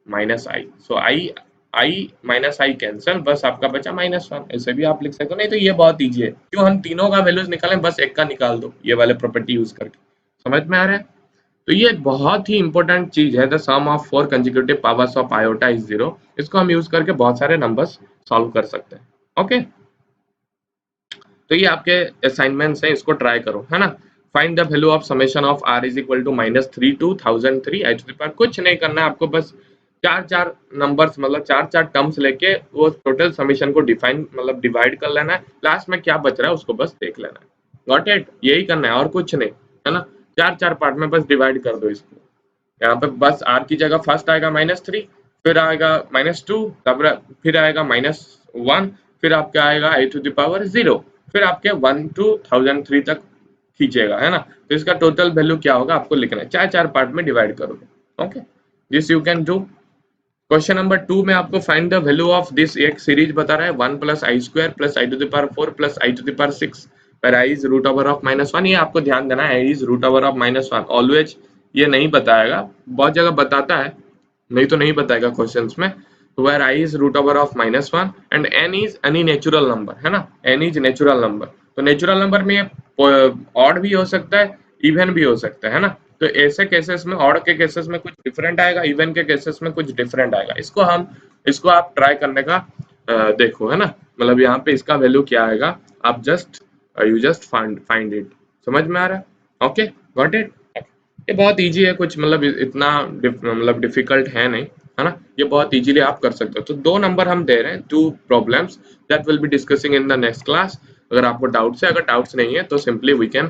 -I, so I minus i cancel, बस आपका बचा -1। ऐसे भी आप लिख सकते हो, नहीं तो ये बहुत इजी है, क्यों हम तीनों का वैल्यूज निकालें, बस एक का निकाल दो ये वाले प्रॉपर्टी यूज करके। समझ में आ रहा है? तो ये बहुत ही इंपॉर्टेंट चीज है, the sum of 4 consecutive powers of iota is 0। इसको हम यूज करके बहुत सारे नंबर्स सॉल्व कर सकते हैं। ओके, तो ये आपके असाइनमेंट्स हैं, इसको ट्राई करो, है ना? Find the value of summation of r is equal to -3 to 1003 i to the power, कुछ नहीं करना है आपको, बस चार नंबर्स मतलब चार टर्म्स लेके वो टोटल समेशन को डिफाइन मतलब डिवाइड कर लेना है, लास्ट में क्या बच रहा है उसको बस देख लेना है। Got it? यही करना है और कुछ नहीं, है ना? चार पार्ट में बस डिवाइड कर दो इसको। यहाँ पे बस r की जगह फर्स्ट आएगा -3, फिर आएगा -2, तब फिर आएगा -1, फिर आपका आएगा आई टू द पावर 0, फिर आपके 1 to 1003 तक खींचेगा, है ना? तो इसका टोटल वैल्यू क्या होगा आपको लिखना है, चार पार्ट में डिवाइड करोगे। Okay, this you can do. Question number 2 में आपको find the value of this, एक सीरीज बता रहा है 1 + i² + i to the power 4 + i to the power 6 where i is √(-1). ये आपको ध्यान देना है, i is √(-1). ऑलवेज ये नहीं बताएगा, बहुत जगह बताता है, नहीं तो नहीं बताएगा क्वेश्चंस में। तो where i is √(-1) and n is any natural number, है ना? n is नेचुरल नंबर, तो नेचुरल नंबर में ऑड भी हो सकता है, इवन भी हो सकता है ना? तो ऐसे केसेस में, ऑड के केसेस में कुछ डिफरेंट आएगा, इवन के केसेस में कुछ डिफरेंट आएगा। इसको आप ट्राई करने का देखो, है ना? मतलब यहाँ पे इसका वैल्यू क्या आएगा, आप यू जस्ट फाइंड इट। समझ में आ रहा है? Okay, got it? ये बहुत इजी है, कुछ मतलब इतना मतलब डिफिकल्ट है नहीं, है ना? ये बहुत इजीली आप कर सकते हो। तो 2 नंबर हम दे रहे हैं, 2 problems that will be discussing in the next class. अगर आपको डाउट्स है, अगर डाउट्स नहीं है तो simply we can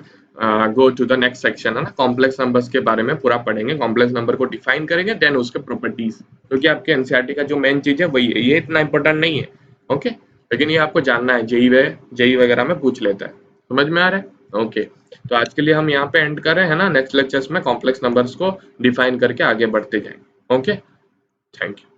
go to the next section, है ना? कॉम्प्लेक्स नंबर्स के बारे में पूरा पढ़ेंगे, कॉम्प्लेक्स नंबर को डिफाइन करेंगे, देन उसके प्रॉपर्टीज, क्योंकि आपके एनसीईआरटी का जो मेन चीज है वही है, ये इतना इंपॉर्टेंट नहीं है। ओके, लेकिन ये आपको जानना है, जेई वगैरह में पूछ लेता है। समझ में आ रहा है? ओके, तो आज के लिए हम यहाँ पे एंड कर रहे हैं ना, नेक्स्ट लेक्चर्स में कॉम्प्लेक्स नंबर्स को डिफाइन करके आगे बढ़ते जाएंगे। Okay, thank you.